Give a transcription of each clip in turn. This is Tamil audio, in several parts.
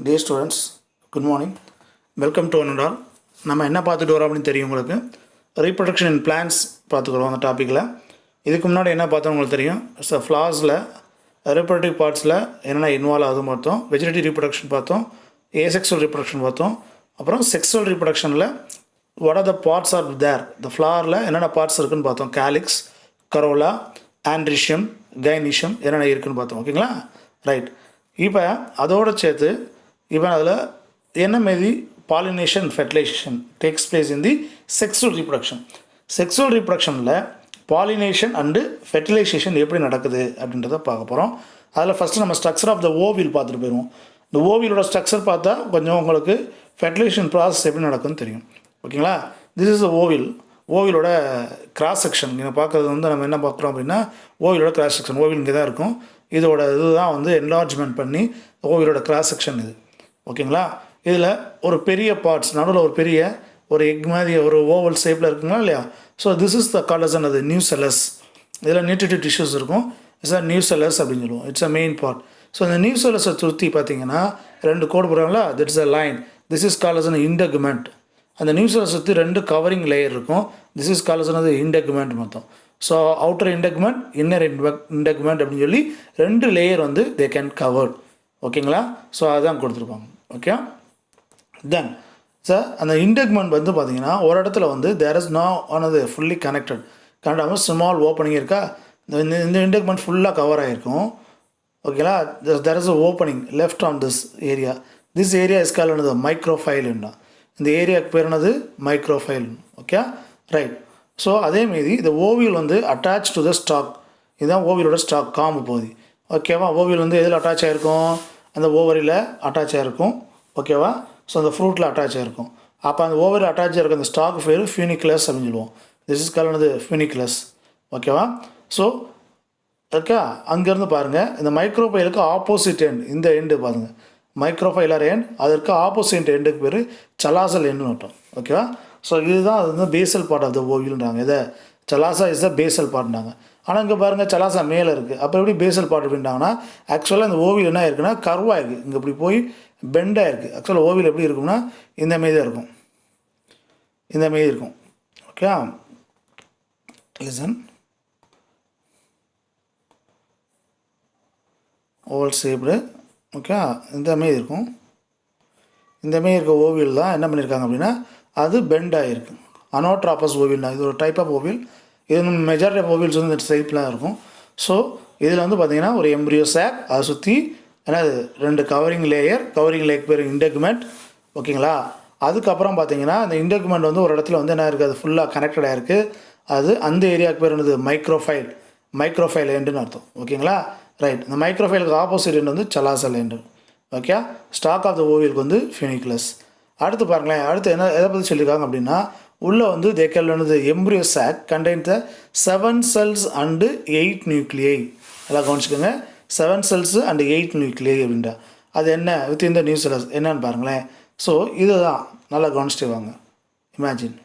Dear students, good morning. Welcome to another. நம்ம என்ன பார்த்துட்டு வரோம் அப்படின்னு தெரியும் உங்களுக்கு. ரீப்ரொடக்ஷன் இன் பிளான்ஸ் பார்த்துக்கிறோம் அந்த டாப்பிக்கில். இதுக்கு முன்னாடி என்ன பார்த்தோம் உங்களுக்கு தெரியும். ஃப்ளாஸில் ரீப்ரொடக்டிவ் பார்ட்ஸில் என்னென்ன இன்வால்வ் ஆகுதுன்னு பார்த்தோம். வெஜிடேட்டிவ் ரீப்ரொடக்ஷன் பார்த்தோம். ஏசெக்சுவல் ரீப்ரொடக்ஷன் பார்த்தோம். அப்புறம் செக்ஸுவல் ரீப்ரொடக்ஷனில் what are the parts are there, the ஃப்ளாரில் என்னென்ன பார்ட்ஸ் இருக்குதுன்னு பார்த்தோம். கேலிக்ஸ், கரோலா, ஆண்ட்ரிஷியம், கைனிஷியம் என்னென்ன இருக்குதுன்னு பார்த்தோம். ஓகேங்களா, ரைட். இப்போ அதோடு சேர்த்து இப்போ அதில் என்ன மாரி pollination fertilisation takes place in the sexual reproduction. Sexual ரீப்ரொடக்ஷனில் பாலினேஷன் அண்டு ஃபெர்டிலைசேஷன் எப்படி நடக்குது அப்படின்றத பார்க்க போகிறோம். அதில் ஃபஸ்ட்டு நம்ம ஸ்ட்ரக்சர் ஆஃப் த ஓவில் பார்த்துட்டு போயிடுவோம். இந்த ஓவிலோட ஸ்ட்ரக்சர் பார்த்தா கொஞ்சம் உங்களுக்கு ஃபெர்டிலைசேஷன் ப்ராசஸ் எப்படி நடக்குதுன்னு தெரியும். ஓகேங்களா, திஸ் இஸ் ஓவில். ஓவிலோட கிராஸ் செக்ஷன் இங்கே பார்க்குறது வந்து நம்ம என்ன பார்க்குறோம் அப்படின்னா ஓவிலோட கிராஸ் செக்ஷன். ஓவில் இங்கே தான் இருக்கும். இதோட இதுதான் வந்து என்லார்ஜ்மெண்ட் பண்ணி ஓவிலோட கிராஸ் செக்ஷன் இது. ஓகேங்களா, இதில் ஒரு பெரிய பார்ட்ஸ் நடுவில் ஒரு பெரிய ஒரு எக் மாதிரி ஒரு ஓவல் ஷேப்பில் இருக்குங்களா இல்லையா. So this is the called an, அது நியூசெல்லஸ். இதில் நியூட்ரிட்டிவ் டிஷ்யூஸ் இருக்கும். இட்ஸ் அ நியூசெல்லஸ் அப்படின்னு சொல்லுவோம். It's a main part. So இந்த நியூசெல்லஸை சுற்றி பார்த்தீங்கன்னா ரெண்டு கோடு போடுறாங்களா, that's a line. This is called an integument. அந்த நியூஸில் சுற்றி ரெண்டு கவரிங் லேயர் இருக்கும். திஸ் இஸ் காலசன் அது இன்டெகுமெண்ட் மொத்தம். So outer integument, inner integument அப்படின்னு சொல்லி ரெண்டு லேயர் வந்து தே கேன் கவர்ட். ஓகேங்களா, ஸோ அதுதான் கொடுத்துருப்பாங்க. ஓகே, தென் சார் அந்த இன்டெகுமெண்ட் வந்து பார்த்தீங்கன்னா ஒரு இடத்துல வந்து தேர் இஸ் நோ ஆனது ஃபுல்லி கனெக்டட் கனெக்டாக ஸ்மால் ஓப்பனிங் இருக்கா. இந்த இன்டெகுமெண்ட் ஃபுல்லாக கவர் ஆகிருக்கும். ஓகேங்களா, there is a opening left on this area. This area is call என்னது மைக்ரோஃபைல்னா. இந்த ஏரியாவுக்கு பேர் என்னது மைக்ரோஃபைல். Okay, right. ஸோ அதேமாரி இந்த ஓவியல் வந்து அட்டாச் டு த ஸ்டாக். இதுதான் ஓவியலோட ஸ்டாக், காம்பு பகுதி. ஓகேவா, ஓவியல் வந்து எதில் அட்டாச் ஆகிருக்கும், அந்த ஓவரியில் அட்டாச் ஆகிருக்கும். ஓகேவா, ஸோ அந்த ஃப்ரூட்டில் அட்டாச் ஆகிருக்கும். அப்போ அந்த ஓவரில் அட்டாச் ஆகிருக்கும் அந்த ஸ்டாக் பேர் ஃபியூனிகுலஸ் அப்படின்னு சொல்லுவோம். திஸ் இஸ் கால் என்னது ஃபியூனிகுலஸ். ஓகேவா, ஸோ ஓகே, அங்கேருந்து பாருங்கள் இந்த மைக்ரோஃபைலுக்கு ஆப்போசிட் எண்ட், இந்த எண்டு பாருங்கள் மைக்ரோஃபைலர் எண்ட், அதற்கு ஆப்போசிட் எண்டுக்கு பேர் சலாசல் எண்டுன்னு விட்டோம். ஓகேவா, ஸோ இதுதான் அது வந்து பேசல் பார்ட் ஆஃப் த ஓவில்ன்றாங்க. இதை சலாசா இஸ் த பேசல் பார்ட்னாங்க. ஆனால் இங்கே பாருங்கள் சலாசா மேலே இருக்குது. அப்போ எப்படி பேசல் பார்ட் அப்படின்ட்டாங்கன்னா ஆக்சுவலாக இந்த ஓவில் என்ன இருக்குன்னா கர்வாக இருக்குது, இங்கே இப்படி போய் பெண்டாக இருக்குது. ஆக்சுவலாக ஓவில் எப்படி இருக்கும்னா இந்த மாரி தான் இருக்கும், இந்த மாரி இருக்கும். Okay, listen, oval shaped. Okay, இந்த மாரி இருக்கும். இந்த மாரி இருக்க ஓவியல் தான் என்ன பண்ணியிருக்காங்க அப்படின்னா அது பெண்ட் ஆகிருக்கு. அனோட்ராபஸ் ஓவில்னா இது ஒரு டைப் ஆஃப் ஓவில். இது மெஜாரிட்டி ஆஃப் ஓவில்ஸ் வந்து இந்த டைப்லாம் இருக்கும். ஸோ இதில் வந்து பார்த்திங்கன்னா ஒரு எம்ப்ரியோ சாக், அதை சுற்றி என்னது ரெண்டு கவரிங் லேயர் பேர் இன்டெகுமெண்ட். ஓகேங்களா, அதுக்கப்புறம் பார்த்தீங்கன்னா அந்த இன்டெகுமெண்ட் வந்து ஒரு இடத்துல வந்து என்ன இருக்குது, அது ஃபுல்லாக கனெக்டடாக இருக்குது. அது அந்த ஏரியாவுக்கு பேர் என்னது மைக்ரோஃபைல் எண்டுன்னு அர்த்தம். ஓகேங்களா, ரைட். இந்த மைக்ரோஃபைலுக்கு ஆப்போசிட் எண்டு வந்து chalazal end. Okay, stalk of the ஓவிலுக்கு வந்து ஃபியூனிகுலஸ். அடுத்து பாருங்களேன், அடுத்து என்ன எதை பற்றி சொல்லியிருக்காங்க அப்படின்னா உள்ளே வந்து தேக்கல் வந்து embryo chalk contain the 7 cells and 8 nuclei. எல்லாம் கவனிச்சுக்கோங்க, 7 cells and 8 nuclei அப்படின்ட்டா அது என்ன வித் இந்த நியூசெல்லஸ் என்னன்னு பாருங்களேன். ஸோ இதுதான் நல்லா கவனிச்சுட்டு வாங்க, இமேஜின்.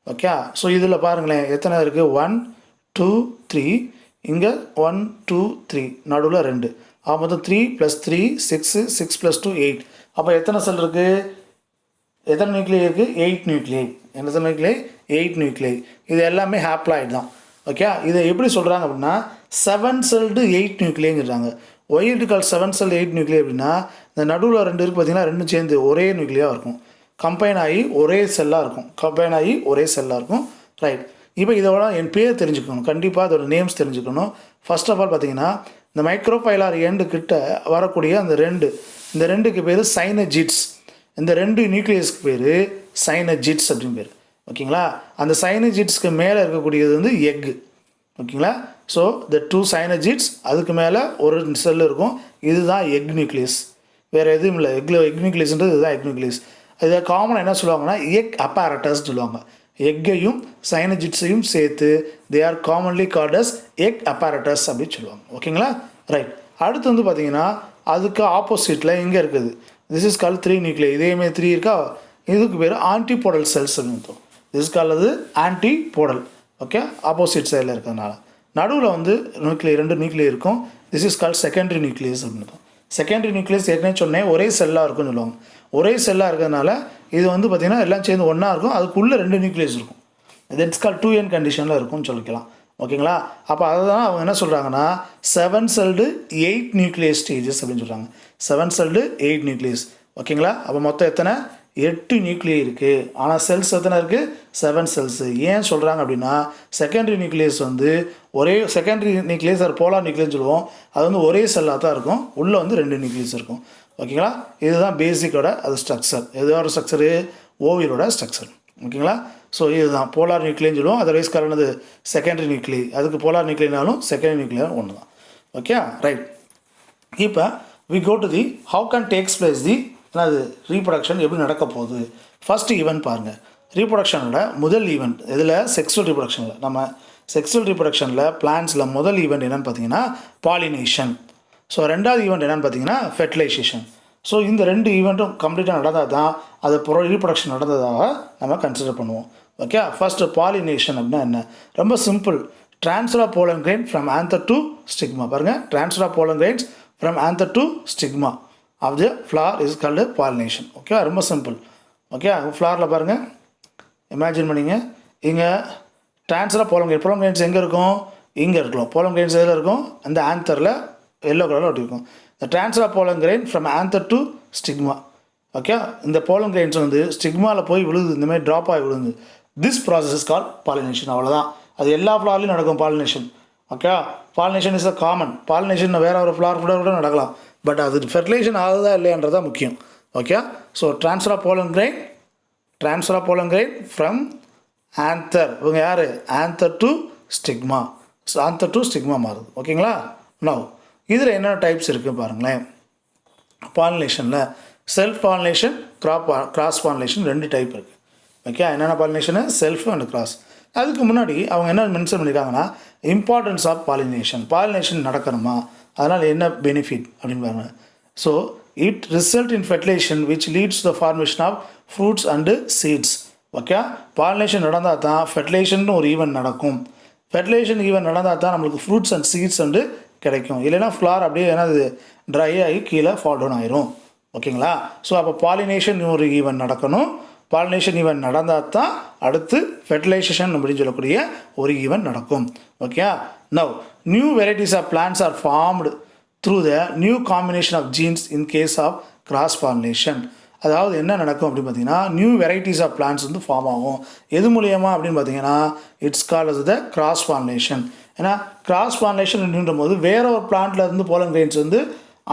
ஓகே, ஸோ இதில் பாருங்களேன் எத்தனை இருக்குது, 1 2 3, இங்கே 1 2 3, நடுவில் 2, மொத்தம் 3 + 3 6, 6 + 2 8. அப்போ எத்தனை செல் இருக்குது, எத்தனை நியூக்ளியை இருக்குது, 8 நியூக்ளியை. எத்தனை நியூக்ளியை, 8 நியூக்ளியை. இது எல்லாமே ஹாப்ளாய்டு தான். ஓகே, இதை எப்படி சொல்கிறாங்க அப்படின்னா 7 celled 8 நியூக்ளியங்கிறாங்க. ஒய் இட் கால் 7 celled 8 நியூக்ளியை அப்படின்னா இந்த நடுவில் 2 இருக்குது பார்த்தீங்கன்னா, ரெண்டும் சேர்ந்து ஒரே நியூக்ளியாக இருக்கும், கம்பைன் ஆகி ஒரே செல்லாக இருக்கும். ரைட். இப்போ இதோட என் பேர் தெரிஞ்சுக்கணும், கண்டிப்பாக அதோட நேம்ஸ் தெரிஞ்சுக்கணும். ஃபர்ஸ்ட் ஆஃப் ஆல் பார்த்தீங்கன்னா இந்த மைக்ரோஃபைலார் எண்டு கிட்ட வரக்கூடிய இந்த ரெண்டுக்கு பேர் சைனஜிட்ஸ். இந்த ரெண்டு நியூக்ளியஸ்க்கு பேர் சைனஜிட்ஸ் அப்படின்னு பேர். ஓகேங்களா, அந்த சைனஜிட்ஸ்க்கு மேலே இருக்கக்கூடியது வந்து எக்கு. ஓகேங்களா, ஸோ த 2 சைனஜிட்ஸ், அதுக்கு மேலே ஒரு செல் இருக்கும், இதுதான் எக் நியூக்ளியஸ், வேறு எதுவும் இல்லை. எக் நியூக்ளியஸ்ன்றது இதுதான் எக் நியூக்ளியஸ். இதை காமனாக என்ன சொல்லுவாங்கன்னா எக் அப்பாரட்டஸ் சொல்லுவாங்க. எக்கையும் சைனஜிட்ஸையும் சேர்த்து they are commonly called as egg apparatus அப்படின்னு சொல்லுவாங்க. ஓகேங்களா, ரைட். அடுத்து வந்து பார்த்தீங்கன்னா அதுக்கு ஆப்போசிட்டில் இங்கே இருக்குது, திஸ் இஸ் கால் 3 நியூக்ளியை. இதேமாதிரி 3 இருக்கா, இதுக்கு பேர் ஆன்டிபோடல் செல்ஸ் அப்படின்னு. திஸ் இஸ் கால் அது ஆன்டிபோடல். ஓகே, ஆப்போசிட் சைடில் இருக்கிறதுனால நடுவில் வந்து 2 நியூக்ளியை இருக்கும். This is call secondary nucleus அப்படின்னு. செகண்டரி நியூக்ளியஸ் ஏற்கனவே சொன்னேன் ஒரே செல்லாக இருக்கும்னு சொல்லுவாங்க. ஒரே செல்லாக இருக்கிறதுனால இது வந்து பார்த்திங்கன்னா எல்லாம் சேர்ந்து ஒன்றா இருக்கும், அதுக்குள்ளே 2 நியூக்ளியஸ் இருக்கும். இட்ஸ் கால் 2n கண்டிஷனில் இருக்கும்னு சொல்லிக்கலாம். ஓகேங்களா? அப்போ அதை தான் அவங்க என்ன சொல்கிறாங்கன்னா 7 செல்டு 8 நியூக்ளியஸ் ஸ்டேஜஸ் அப்படின்னு சொல்கிறாங்க. 7 செல்டு 8 நியூக்ளியஸ். ஓகேங்களா? அப்போ மொத்தம் எத்தனை 8 நியூக்ளியை இருக்குது. ஆனால் செல்ஸ் எத்தனை இருக்குது 7 செல்ஸு. ஏன் சொல்கிறாங்க அப்படின்னா செகண்டரி நியூக்ளியஸ் வந்து ஒரே செகண்டரி நியூக்ளியஸ் அது போலார் நியூக்ளியஸ் சொல்லுவோம். அது வந்து ஒரே செல்லாக தான் இருக்கும், உள்ளே வந்து 2 நியூக்ளியஸ் இருக்கும். ஓகேங்களா? இதுதான் பேசிக்கோட அது ஸ்ட்ரக்சர். எதோட ஸ்ட்ரக்சரு ஓவியரோட ஸ்ட்ரக்சர். ஓகேங்களா? ஸோ இதுதான் போலார் நியூக்ளியன்னு சொல்லுவோம். அதர்வைஸ் காரணது செகண்டரி நியூக்ளி. அதுக்கு போலார் நியூக்ளியனாலும் செகண்டரி நியூக்ளியர் ஒன்று தான். Okay right. இப்போ we go to the how can takes place the அது ரீப்ரொடக்ஷன் எப்படி நடக்க போகுது. ஃபஸ்ட்டு ஈவெண்ட் பாருங்கள். ரீப்ரொடக்ஷனோட முதல் ஈவெண்ட் இதில் செக்ஸுவல் ரீப்ரொடக்ஷனில் நம்ம செக்ஸுவல் ரீப்ரொடக்ஷனில் பிளான்ஸில் முதல் ஈவெண்ட் என்னென்னு பார்த்தீங்கன்னா பாலினேஷன். ஸோ ரெண்டாவது ஈவெண்ட் என்னென்னு பார்த்தீங்கன்னா ஃபெர்டிலைசேஷன். ஸோ இந்த 2 ஈவெண்ட்டும் கம்ப்ளீட்டாக நடந்தால் தான் அது ரீப்ரொடக்ஷன் நடந்ததாக நம்ம கன்சிடர் பண்ணுவோம். ஓகே, ஃபஸ்ட்டு பாலினேஷன் அப்படின்னா என்ன? ரொம்ப simple. Transfer of pollen grain from anther to stigma. பாருங்கள், transfer of pollen grains from anther to stigma of the flower is called pollination. Okay, ரொம்ப சிம்பிள். ஓகே, ஃப்ளாரில் பாருங்கள், இமேஜின் பண்ணிங்க, இங்கே ட்ரான்ஸ்ஃபர் ஆஃப் போலன் கிரெயின்ஸ் எங்கே இருக்கும்? இங்கே இருக்கும். போலன் கிரெயின்ஸ் எதில் இருக்கும்? அந்த ஆந்தரில் எல்லோ கலரில் ஒட்டிருக்கும். The transfer of pollen grain from anther to stigma. Okay, இந்த pollen grains வந்து ஸ்டிக்மாவில் போய் விழுது, இந்த மாதிரி ட்ராப் ஆகி விழுது. This process is call pollination. அவ்வளோதான். அது எல்லா ஃப்ளார்லையும் நடக்கும் pollination. Okay, pollination is a common. Pollination வேறு ஒரு ஃப்ளார் கூட நடக்கலாம். பட் அது ஃபெர்டிலைசேஷன் ஆகுதா இல்லையான்றதான் முக்கியம். Okay, so transfer of pollen grain from anther. இவங்க யார்? Anther to stigma. Anther to stigma மாறுது. ஓகேங்களா? நவ் இதில் என்னென்ன டைப்ஸ் இருக்குது பாருங்களேன். பாலினேஷனில் self pollination, cross pollination 2 type இருக்குது. ஓகே, என்னென்ன பாலினேஷனு? Self and cross. அதுக்கு முன்னாடி அவங்க என்ன மென்ஷன் பண்ணியிருக்காங்கன்னா இம்பார்ட்டன்ஸ் ஆஃப் பாலினேஷன். பாலினேஷன் நடக்கணுமா, அதனால் என்ன பெனிஃபிட் அப்படின்னு பாருங்கள். So it result in fertilisation which leads the formation of fruits and seeds. Okay, pollination நடந்தால் தான் ஃபெர்டிலைசேஷன் ஒரு ஈவெண்ட் நடக்கும். ஃபெர்டிலைசேஷன் ஈவெண்ட் நடந்தால் தான் நம்மளுக்கு ஃப்ரூட்ஸ் அண்ட் சீட்ஸ் வந்து கிடைக்கும். இல்லைனா ஃப்ளார் அப்படியே என்னது ட்ரை ஆகி கீழே ஃபால் டவுன் ஆயிரும். ஓகேங்களா? ஸோ அப்போ பாலினேஷன் ஒரு ஈவெண்ட் நடக்கணும். பாலினேஷன் ஈவெண்ட் நடந்தால் தான் அடுத்து ஃபெர்டிலைசேஷன் அப்படின்னு சொல்லக்கூடிய ஒரு ஈவெண்ட் நடக்கும். Okay, now new varieties of plants are formed through the new combination of genes in case of cross pollination. அதாவது என்ன நடக்கும் அப்படின்னு பார்த்தீங்கன்னா நியூ வெரைட்டிஸ் ஆஃப் பிளான்ட்ஸ் வந்து ஃபார்ம் ஆகும். எது மூலியமாக அப்படின்னு பார்த்தீங்கன்னா it's called as the cross pollination. ஏன்னா கிராஸ் பாலினேஷன் அப்படின்ற போது வேற ஒரு பிளான்ட்ல இருந்து போலன் கிரெயின்ஸ் வந்து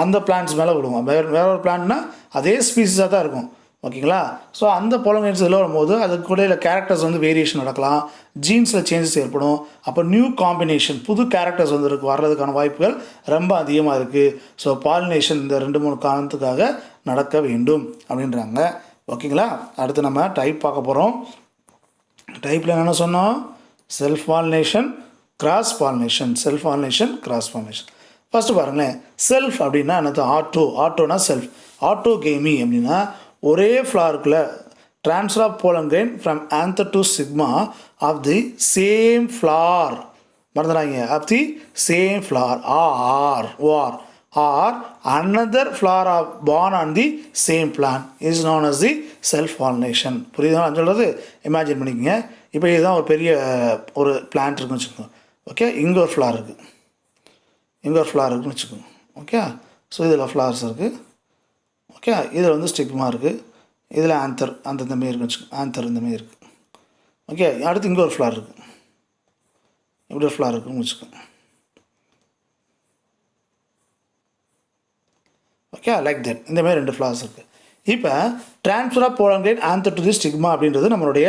அந்த பிளான்ட்ஸ் மேலே விடுவோம். வேற ஒரு பிளான்ட்னா அதே ஸ்பீசிஸாக தான் இருக்கும். ஓகேங்களா? ஸோ அந்த போலன் கிரெயின்ஸ் இதில் வரும்போது அதுக்கு கூட இல்லை கேரக்டர்ஸ் வந்து வேரியேஷன் நடக்கலாம், ஜீன்ஸில் சேஞ்சஸ் ஏற்படும். அப்போ நியூ காம்பினேஷன், புது கேரக்டர்ஸ் வந்து வர்றதுக்கான வாய்ப்புகள் ரொம்ப அதிகமாக இருக்குது. ஸோ பாலினேஷன் இந்த 2-3 காரணத்துக்காக நடக்க வேண்டும் அப்படின்றாங்க. ஓகேங்களா? அடுத்து நம்ம டைப் பார்க்க போகிறோம். டைப்பில் என்னென்ன சொன்னோம்? Self pollination, cross pollination. Self pollination, cross pollination. First பாருங்களேன், செல்ஃப் அப்படின்னா என்னது? ஆட்டோனா செல்ஃப். ஆட்டோகேமி அப்படின்னா ஒரே ஃப்ளாருக்குள்ள transfer of pollen grain from anther to stigma of the same flower. மறந்துடாங்க, of the same flower or another flower are born on the same plant is known as the self pollination. புரியுதா நான் சொல்கிறது? இமேஜின் பண்ணிக்கோங்க. இப்போ இதுதான் ஒரு பெரிய ஒரு பிளான்ட் இருக்குன்னு வச்சுக்கோங்க. ஓகே, இங்கே ஒரு ஃப்ளார் இருக்குது, இங்கே ஒரு ஃப்ளார் இருக்குன்னு வச்சுக்கோங்க. ஓகே, ஸோ இதில் ஃப்ளார்ஸ் இருக்குது. ஓகே, இதில் வந்து ஸ்டிக்மா இருக்குது, இதில் ஆந்தர் இந்த மாதிரி இருக்குன்னு வச்சுக்கோங்க. ஆந்தர் இந்த மாதிரி இருக்குது. ஓகே, அடுத்து இங்கே ஒரு ஃப்ளார் இருக்குது, இப்படி ஒரு ஃப்ளார் இருக்குன்னு வச்சுக்கோங்க. Okay, like that. இந்த மாதிரி 2 ஃப்ளார்ஸ் இருக்குது. இப்போ transfer of pollen grain anther to the stigma அப்படின்றது நம்மளுடைய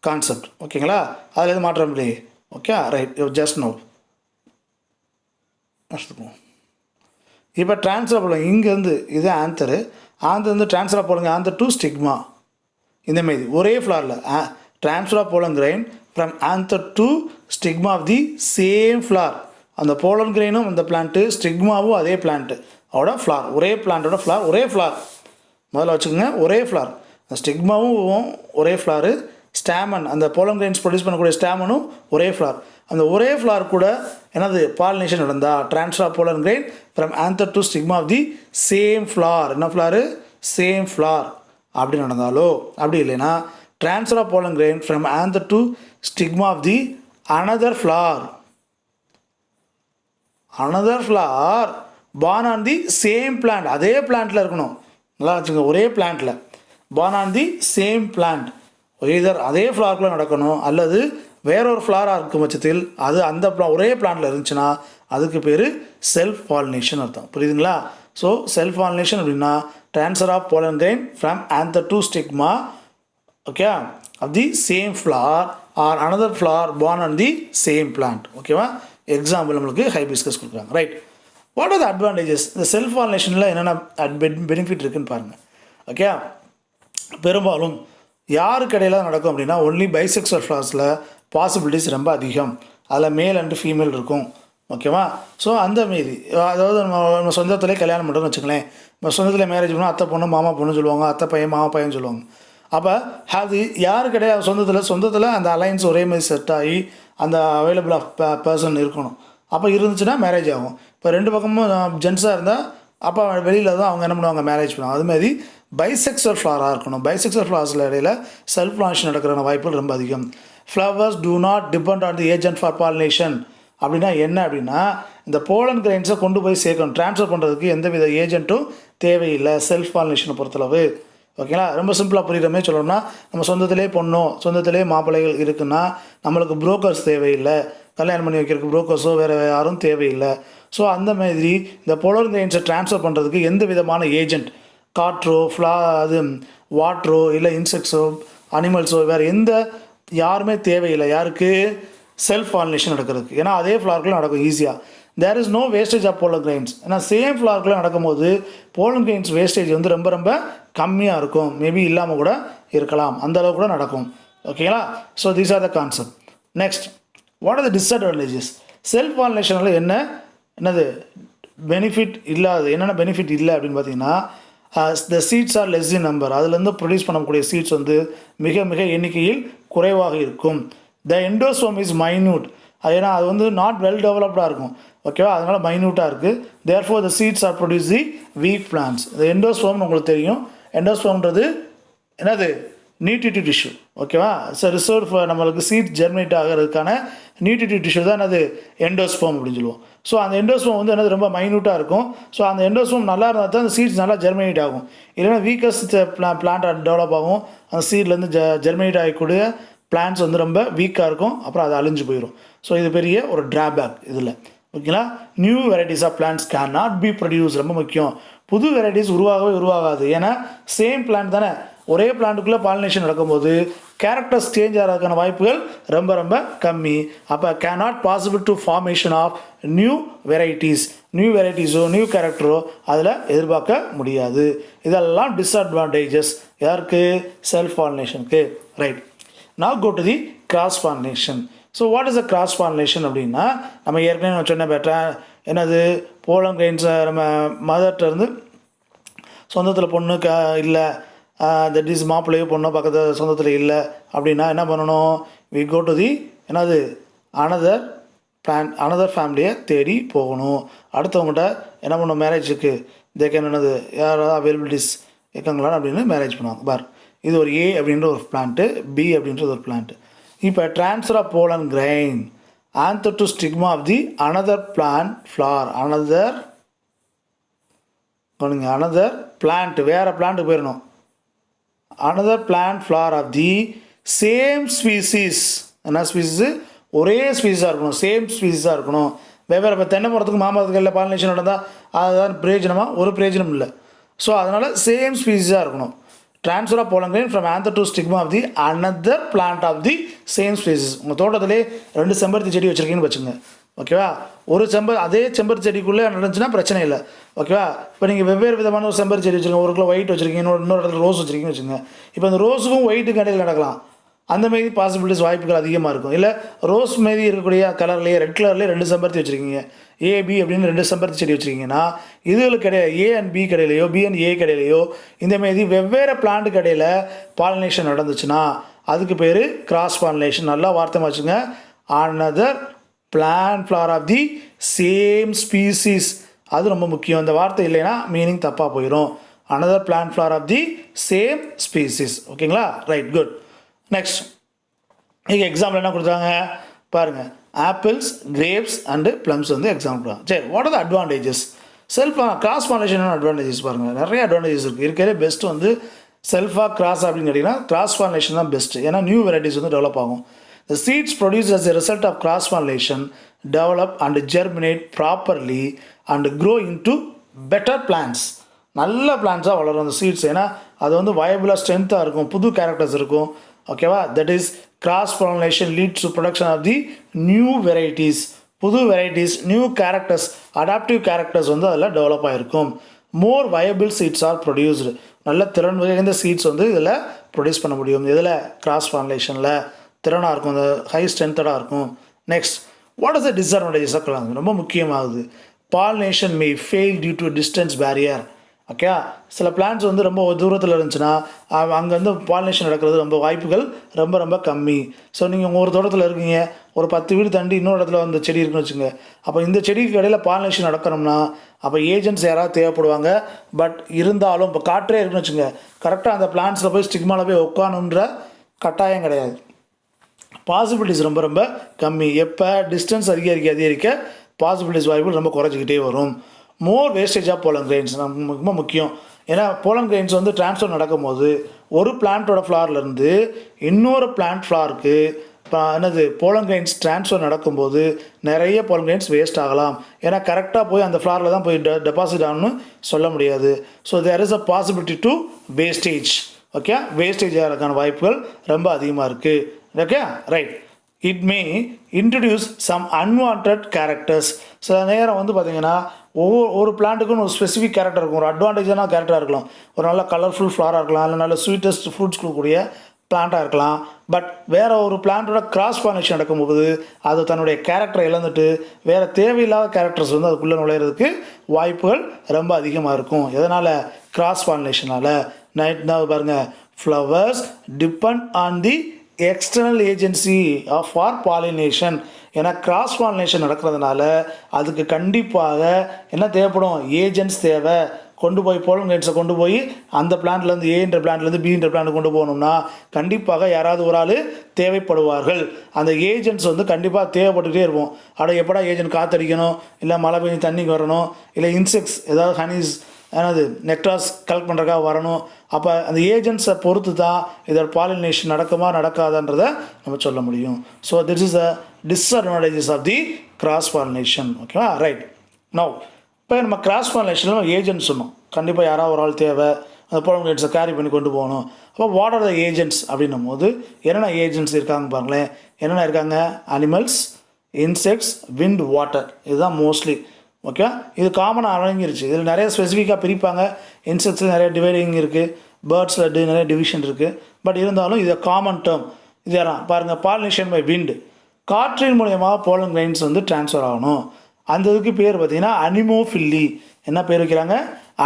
கான்செப்ட். ஓகேங்களா? அதில் எதுவும் மாற்றம் இல்லையே. Okay, right. ஜஸ்ட் நோ இப்போ ட்ரான்ஸ்ஃபர் போலங்க இங்கேருந்து இது ஆந்தரு, வந்து ட்ரான்ஸ்ஃபர் போலங்க ஆந்தர் டு ஸ்டிக்மா. இந்தமாரி ஒரே ஃப்ளாரில் transfer of pollen grain from anther to stigma of the same flower. அந்த போலன் கிரெயினும் அந்த பிளான்ட்டு, ஸ்டிக்மாவும் அதே பிளான்ட்டு அவட ஃப்ளார். ஒரே பிளான்ட்டோட ஃப்ளார், ஒரே ஃப்ளார் முதல்ல வச்சுக்கோங்க. ஒரே ஃப்ளார், அந்த ஸ்டிக்மாவும் ஒரே ஃப்ளாரு, ஸ்டாமன் அந்த போலன் கிரெயின்ஸ் ப்ரொடியூஸ் பண்ணக்கூடிய ஸ்டாமனும் ஒரே ஃப்ளார். அந்த ஒரே ஃப்ளார் கூட என்னது பாலினேஷன் நடந்தால் transfer of pollen grain from anther to stigma of the same flower, என்ன ஃப்ளாரு, சேம் ஃப்ளார் அப்படி நடந்தாலோ, அப்படி இல்லைன்னா transfer of pollen grain from anther to stigma of the another flower born on the same plant, அதே பிளான்ட்டில் இருக்கணும், நல்லா வச்சுங்க, ஒரே பிளான்ட்டில் born on the same plant, either அதே ஃப்ளார்க்குள்ளே நடக்கணும் அல்லது வேறொரு ஃப்ளாராக இருக்கும் பட்சத்தில் அது அந்த ஒரே பிளான்ட்டில் இருந்துச்சுன்னா அதுக்கு பேர் செல்ஃப் பாலினேஷன் அர்த்தம். புரியுதுங்களா? ஸோ செல்ஃப் பாலினேஷன் அப்படின்னா transfer of pollen grain from anther to stigma, okay, of the same flower or another flower borne on the same plant. ஓகேவா? எக்ஸாம்பிள் நம்மளுக்கு ஹைபிஸ்கஸ் கொடுக்குறாங்க. Right, what are the advantages? இந்த செல்ஃப் பாலினேஷனில் என்னென்ன பெனிஃபிட் இருக்குதுன்னு பாருங்கள். ஓகே, பெரும்பாலும் யாருக்கு இடையில நடக்கும் அப்படின்னா ஒன்லி பைசெக்சுவல் ஃப்ளார்ஸில் பாசிபிலிட்டிஸ் ரொம்ப அதிகம், அதில் மேல் அண்டு ஃபீமேல் இருக்கும். ஓகேவா? ஸோ அந்த மாரி, அதாவது நம்ம சொந்தத்திலே கல்யாணம் பண்ணுறோன்னு வச்சுக்கலேன், நம்ம சொந்தத்தில் மேரேஜ் பண்ணால் அத்தை பொண்ணு மாமா பொண்ணு சொல்லுவாங்க, அத்தை பையன் மாமா பையன் சொல்லுவாங்க. அப்போ அது யாருக்கு கிடையாது, சொந்தத்தில் அந்த அலைன்ஸ் ஒரே மாதிரி செட் ஆகி அந்த அவைலபிள் ஆஃப் பர்சன் இருக்கணும். அப்போ இருந்துச்சுன்னா மேரேஜ் ஆகும். இப்போ ரெண்டு பக்கமும் ஜென்ஸாக இருந்தால் அப்போ வெளியில் தான் அவங்க என்ன பண்ணுவாங்க, மேரேஜ் பண்ணுவாங்க. அதுமாதிரி பைசெக்சுவல் ஃப்ளாராக இருக்கணும். பைசெக்சுவல் ஃப்ளார்ஸில் இடையில செல்ஃப் பாலினேஷன் நடக்கிற வாய்ப்புகள் ரொம்ப அதிகம். Flowers do not depend on the agent for pollination அப்படின்னா என்ன அப்படின்னா, இந்த போலன் கிரெயின்ஸை கொண்டு போய் சேர்க்கணும், ட்ரான்ஸ்ஃபர் பண்ணுறதுக்கு எந்தவித ஏஜென்ட்டும் தேவையில்லை செல்ஃப் பாலினேஷனை பொறுத்தளவு. ஓகேங்களா? ரொம்ப சிம்பிளாக புரிகிற மாதிரி சொல்லணும்னா, நம்ம சொந்தத்திலே பொண்ணோ சொந்தத்திலே மாப்பிள்ளைகள் இருக்குன்னா நம்மளுக்கு புரோக்கர்ஸ் தேவையில்லை, கல்யாணம் பண்ணி வைக்கிறதுக்கு புரோக்கர்ஸோ வேறு யாரும் தேவையில்லை. ஸோ அந்த மாதிரி இந்த போலன் கிரெயின்ஸை ட்ரான்ஸ்ஃபர் பண்ணுறதுக்கு எந்த விதமான ஏஜென்ட், காற்றோ அது வாட்டரோ இல்லை இன்செக்ட்ஸோ அனிமல்ஸோ வேறு யாருமே தேவையில்லை. யாருக்கு? செல்ஃப் பாலினேஷன் நடக்கிறதுக்கு. ஏன்னா அதே ஃப்ளார்க்குள்ளே நடக்கும் ஈஸியாக. There is no wastage of pollen grains. ஏன்னா சேம் ஃப்ளார்க்குள்ளே நடக்கும்போது போலன் கிரெயின்ஸ் வேஸ்டேஜ் வந்து ரொம்ப ரொம்ப கம்மியாக இருக்கும், மேபி இல்லாமல் கூட இருக்கலாம், அந்தளவு கூட நடக்கும். ஓகேங்களா? So these are the concept. Next, what are the disadvantages? Self பாலினேஷனில் என்னது பெனிஃபிட் இல்லாது, என்னென்ன பெனிஃபிட் இல்லை அப்படின்னு பார்த்தீங்கன்னா, the seeds are less in number. அதுலேருந்து ப்ரொடியூஸ் பண்ணக்கூடிய சீட்ஸ் வந்து மிக மிக எண்ணிக்கையில் குறைவாக இருக்கும். The endosperm is minute. ஏன்னா அது வந்து நாட் வெல் டெவலப்டாக இருக்கும். ஓகேவா? அதனால் மைன்யூட்டாக இருக்குது. Therefore the seeds are produce the weak plants. இந்த எண்டோஸ்போம்னு உங்களுக்கு தெரியும். எண்டோஸ்போம்ன்றது என்னது? Nutritive tissue. ஓகேவா? ஸோ ரிசர்வ் நம்மளுக்கு சீட் ஜெர்மினேட் ஆகிறதுக்கான நியூட்ரிட்டிவ் டிஷ்யூ தான் என்னது? எண்டோஸ்போம் அப்படின்னு சொல்லுவோம். ஸோ அந்த எண்டோஸ்போம் வந்து என்னது? ரொம்ப மைன்யூட்டாக இருக்கும். ஸோ அந்த எண்டோஸ்போம் நல்லா இருந்தால் தான் அந்த சீட்ஸ் நல்லா ஜெர்மினேட் ஆகும். இல்லைன்னா வீக்கஸ்ட் பிளான்ட் டெவலப் ஆகும். அந்த சீட்லேருந்து ஜெர்மினேட் ஆகக்கூடிய பிளான்ட்ஸ் வந்து ரொம்ப வீக்காக இருக்கும், அப்புறம் அது அழிஞ்சு போயிடும். ஸோ இது பெரிய ஒரு ட்ராபேக் இதில். ஓகேங்களா? New varieties of plants can not be produce. ரொம்ப முக்கியம். புது வெரைட்டிஸ் உருவாகாது. ஏன்னா சேம் பிளான்ட் தானே, ஒரே பிளான்ட்டுக்குள்ளே பாலினேஷன் நடக்கும்போது கேரக்டர்ஸ் சேஞ்ச் ஆகிறதுக்கான வாய்ப்புகள் ரொம்ப ரொம்ப கம்மி. அப்போ can not possible to formation of new வெரைட்டிஸோ நியூ கேரக்டரோ அதில் எதிர்பார்க்க முடியாது. இதெல்லாம் டிஸ்அட்வான்டேஜஸ் யாருக்கு? செல்ஃப் பாலினேஷனுக்கு. Right, now go to the cross pollination. So what is a cross pollination அப்படின்னா, நம்ம ஏற்கனவே சொன்ன பெட்டர் என்னது? போலன் கிரெயின்ஸை நம்ம மதர்கிட்டருந்து சொந்தத்தில் பொண்ணு இல்லை, தட் இஸ் மாப்பிள்ளையோ பொண்ணோ பக்கத்தில் சொந்தத்தில் இல்லை அப்படின்னா என்ன பண்ணணும்? வி கோ டு தி என்னது? அனதர் ஃபேமிலியை தேடி போகணும். அடுத்தவங்ககிட்ட என்ன பண்ணணும்? மேரேஜுக்கு தேக்கன் என்னது யாராவது அவைலபிலிட்டிஸ் இருக்காங்களான்னு அப்படின்னு மேரேஜ் பண்ணுவாங்க. பார், இது ஒரு ஏ அப்படின்ற ஒரு பிளான்ட்டு, பி அப்படின்றது ஒரு பிளான்ட்டு. இப்போ transfer of pollen grain anther to stigma of the another plant flower. Another plant, வேறு பிளான்ட்டு போயிடணும். Another plant flower of the same species. என்ன ஸ்பீசிஸு? ஒரே ஸ்பீஸாக இருக்கணும், சேம் ஸ்பீஸாக இருக்கணும். வெவ்வேறு இப்போ தென்னை மரத்துக்கு மாமரத்துக்கு இல்லை பாலினேஷன் நடந்தால் அதுதான் பிரயோஜனமாக? ஒரு பிரயோஜனம் இல்லை. ஸோ அதனால் சேம் ஸ்பீஸாக இருக்கணும். Transfer of pollen grain from anther to stigma of the another plant of the same species. உங்கள் தோட்டத்திலே 2 செம்பருத்தி செடி வச்சுருக்கீங்கன்னு வச்சுங்க. ஓகேவா? ஒரு அதே செம்பருத்தி செடிக்குள்ளே நடந்துச்சுன்னா பிரச்சனை இல்லை. ஓகேவா? இப்போ நீங்கள் வெவ்வேறு விதமான ஒரு செம்பருத்தி செடி வச்சுருக்கீங்க, ஒரு கிலோ ஒயிட் வச்சுருக்கீங்க, இன்னொரு இடத்துல ரோஸ் வச்சுருக்கீங்கன்னு வச்சுங்க. இப்போ அந்த ரோஸுக்கும் ஒயிட்டுக்கு இடையில் நடக்கலாம். அந்த மாரி பாசிபிலிட்டிஸ் வாய்ப்புகள் அதிகமாக இருக்கும். இல்லை ரோஸ் மாரி இருக்கக்கூடிய கலர்லேயே ரெட் கலர்லேயே 2 செம்பருத்தி வச்சுருக்கீங்க, ஏபி அப்படின்னு 2 செம்பருத்தி செடி வச்சுருக்கீங்கன்னா இதுகளுக்கு கிடையாது, ஏ அண்ட் பி கடையிலையோ பி அண்ட் ஏ கடையிலையோ இந்தமாரி வெவ்வேறு பிளான்ட்டு கடையில் பாலினேஷன் நடந்துச்சுன்னா அதுக்கு பேர் கிராஸ் பாலினேஷன். நல்லா வார்த்தை வச்சுங்க. Another plant flower of the same species. அது ரொம்ப முக்கியம். இந்த வார்த்தை இல்லைன்னா மீனிங் தப்பாக போயிடும். another plant flower of the same species. ஓகேங்களா? Right, good. நெக்ஸ்ட் இங்கே எக்ஸாம்பிள் என்ன கொடுத்தாங்க பாருங்கள். ஆப்பிள்ஸ், கிரேப்ஸ் அண்டு ப்ளம்ஸ் வந்து எக்ஸாம்பிள். சரி, what are the advantages? Cross pollination advantages பாருங்கள். நிறைய அட்வான்டேஜஸ் இருக்குது. இருக்கிறதே பெஸ்ட் வந்து செல்ஃபாக கிராஸ் அப்படின்னு கேட்டிங்கன்னா கிராஸ் பாலினேஷன் தான் பெஸ்ட்டு. ஏன்னா நியூ வெரைட்டிஸ் வந்து டெவலப் ஆகும். The seeds produced as a result of cross pollination develop and germinate properly and grow into better plants. நல்ல பிளான்ஸாக வளரும் அந்த சீட்ஸ். ஏன்னா அது வந்து வயபிளாக ஸ்ட்ரென்த்தாக இருக்கும், புது கேரக்டர்ஸ் இருக்கும். ஓகேவா? That is cross pollination leads to production of the new varieties. புது varieties, new characters, adaptive characters வந்து அதில் டெவலப் ஆகிருக்கும். More viable seeds are produced. நல்ல திறன் மிகுந்த சீட்ஸ் வந்து இதில் ப்ரொடியூஸ் பண்ண முடியும். இதில் கிராஸ் பாலினேஷனில் திறனாக இருக்கும், அந்த ஹை ஸ்ட்ரென்த்தடாக இருக்கும். Next, what is the disadvantages ஆகலாம்? ரொம்ப முக்கியமாகுது. Pollination may fail due to distance barrier. Okay, சில பிளான்ஸ் வந்து ரொம்ப தூரத்தில் இருந்துச்சுன்னா அங்கே வந்து பாலினேஷன் நடக்கிறது ரொம்ப வாய்ப்புகள் ரொம்ப ரொம்ப கம்மி. ஸோ நீங்கள் ஒரு தோட்டத்தில் இருக்கீங்க, ஒரு 10 வீடு தாண்டி இன்னொரு இடத்துல வந்து செடி இருக்குன்னு வச்சுங்க. அப்போ இந்த செடிக்கு இடையில் பாலினேஷன் நடக்கணும்னா அப்போ ஏஜென்ட்ஸ் யாராவது தேவைப்படுவாங்க. பட் இருந்தாலும் இப்போ காற்றே இருக்குன்னு வச்சுங்க, கரெக்டாக அந்த பிளான்ஸில் போய் ஸ்டிக்மாவில் போய் உட்காணுன்ற கட்டாயம் கிடையாது. பாசிபிலிட்டிஸ் ரொம்ப ரொம்ப கம்மி. எப்போ டிஸ்டன்ஸ் அதிகரிக்க பாசிபிலிட்டிஸ் வாய்ப்புகள் ரொம்ப குறைஞ்சிக்கிட்டே வரும். மோர் வேஸ்டேஜ் ஆஃப் போலன் கிரெயின்ஸ் ரொம்ப முக்கியம். ஏன்னா போலன் கிரெயின்ஸ் வந்து ட்ரான்ஸ்ஃபர் நடக்கும்போது ஒரு பிளான்ட்டோட ஃப்ளார்லேருந்து இன்னொரு பிளான்ட் ஃப்ளாருக்கு என்னது போலன் கிரெயின்ஸ் ட்ரான்ஸ்ஃபர் நடக்கும்போது நிறைய போலன் கிரெயின்ஸ் வேஸ்ட் ஆகலாம். ஏன்னா கரெக்டாக போய் அந்த ஃப்ளாரில் தான் போய் டெபாசிட் ஆகணும்னு சொல்ல முடியாது. So there is a possibility to wastage. Okay, wastage ஆகிறதுக்கான வாய்ப்புகள் ரொம்ப அதிகமாக இருக்குது. Okay, right. It may introduce some unwanted characters. சில நேரம் வந்து பார்த்திங்கன்னா ஒரு பிளான்ட்டுக்குன்னு ஒரு ஸ்பெசிஃபிக் கேரக்டர் இருக்கும். ஒரு அட்வான்டேஜான கேரக்டராக இருக்கலாம், ஒரு நல்ல கலர்ஃபுல் ஃப்ளாராக இருக்கலாம், இல்லை நல்ல ஸ்வீட்டஸ்ட் ஃப்ரூட்ஸ் கொடுக்கக்கூடிய பிளான்ட்டாக இருக்கலாம். பட் வேறு ஒரு பிளான்ட்டோட கிராஸ் பாலினேஷன் நடக்கும்போது அது தன்னுடைய கேரக்டரை இழந்துட்டு வேறு தேவையில்லாத கேரக்டர்ஸ் வந்து அதுக்குள்ளே நுழையிறதுக்கு வாய்ப்புகள் ரொம்ப அதிகமாக இருக்கும். எதனால்? கிராஸ் பாலினேஷனால். பாருங்கள், flowers depend on the external agency for pollination. ஏன்னா கிராஸ் பாலினேஷன் நடக்கிறதுனால அதுக்கு கண்டிப்பாக என்ன தேவைப்படும்? ஏஜென்ட்ஸ் தேவை. கொண்டு போய் போலன் கிரெயின்ஸை கொண்டு போய் அந்த பிளான்ட்லேருந்து ஏன்ற பிளான்ட்லேருந்து பின்ற பிளான்ட் கொண்டு போகணும்னா கண்டிப்பாக யாராவது ஒரு ஆள் தேவைப்படுவார்கள். அந்த ஏஜென்ட்ஸ் வந்து கண்டிப்பாக தேவைப்பட்டுகிட்டே இருப்போம். எப்படா ஏஜென்ட் காற்றடிக்கணும், இல்லை மழை பெஞ்சு தண்ணிக்கு வரணும், இல்லை இன்செக்ட்ஸ் ஏதாவது ஹனிஸ் நெக்டார்ஸ் கலெக்ட் பண்ணுறதுக்காக வரணும். அப்போ அந்த ஏஜென்ட்ஸை பொறுத்து தான் இதோட பாலினேஷன் நடக்குமா நடக்காதான்றதை நம்ம சொல்ல முடியும். So this is the disadvantages of the cross pollination. ஓகேவா? ரைட். நவ் இப்போ நம்ம கிராஸ் பாலினேஷனில் நம்ம ஏஜென்ட்ஸ் சொன்னோம். கண்டிப்பாக யாராவது ஒரு ஆள் தேவை, அந்த போலன் கிரெயின்ஸை கேரி பண்ணி கொண்டு போகணும். அப்போ வாட் ஆர் த ஏஜென்ட்ஸ் அப்படின்னும் போது என்னென்ன ஏஜென்ட்ஸ் இருக்காங்க பாருங்களேன். என்னென்ன இருக்காங்க? Animals, insects, wind, water. இதுதான் மோஸ்ட்லி. ஓகே, இது காமனாக அடங்கிருச்சு. இதில் நிறைய ஸ்பெசிஃபிக்காக பிரிப்பாங்க. இன்செக்ட்ஸில் நிறைய டிவைடிங் இருக்குது, பேர்ட்ஸில் நிறைய டிவிஷன் இருக்குது. பட் இருந்தாலும் இது காமன் டேர்ம். இதெல்லாம் பாருங்கள். பாலினேஷன் பை விண்ட், காற்றின் மூலயமா போலன் கிரெயின்ஸ் வந்து ட்ரான்ஸ்ஃபர் ஆகணும். அந்த இதுக்கு பேர் பார்த்திங்கன்னா அனிமோஃபில்லி. என்ன பேர் வைக்கிறாங்க?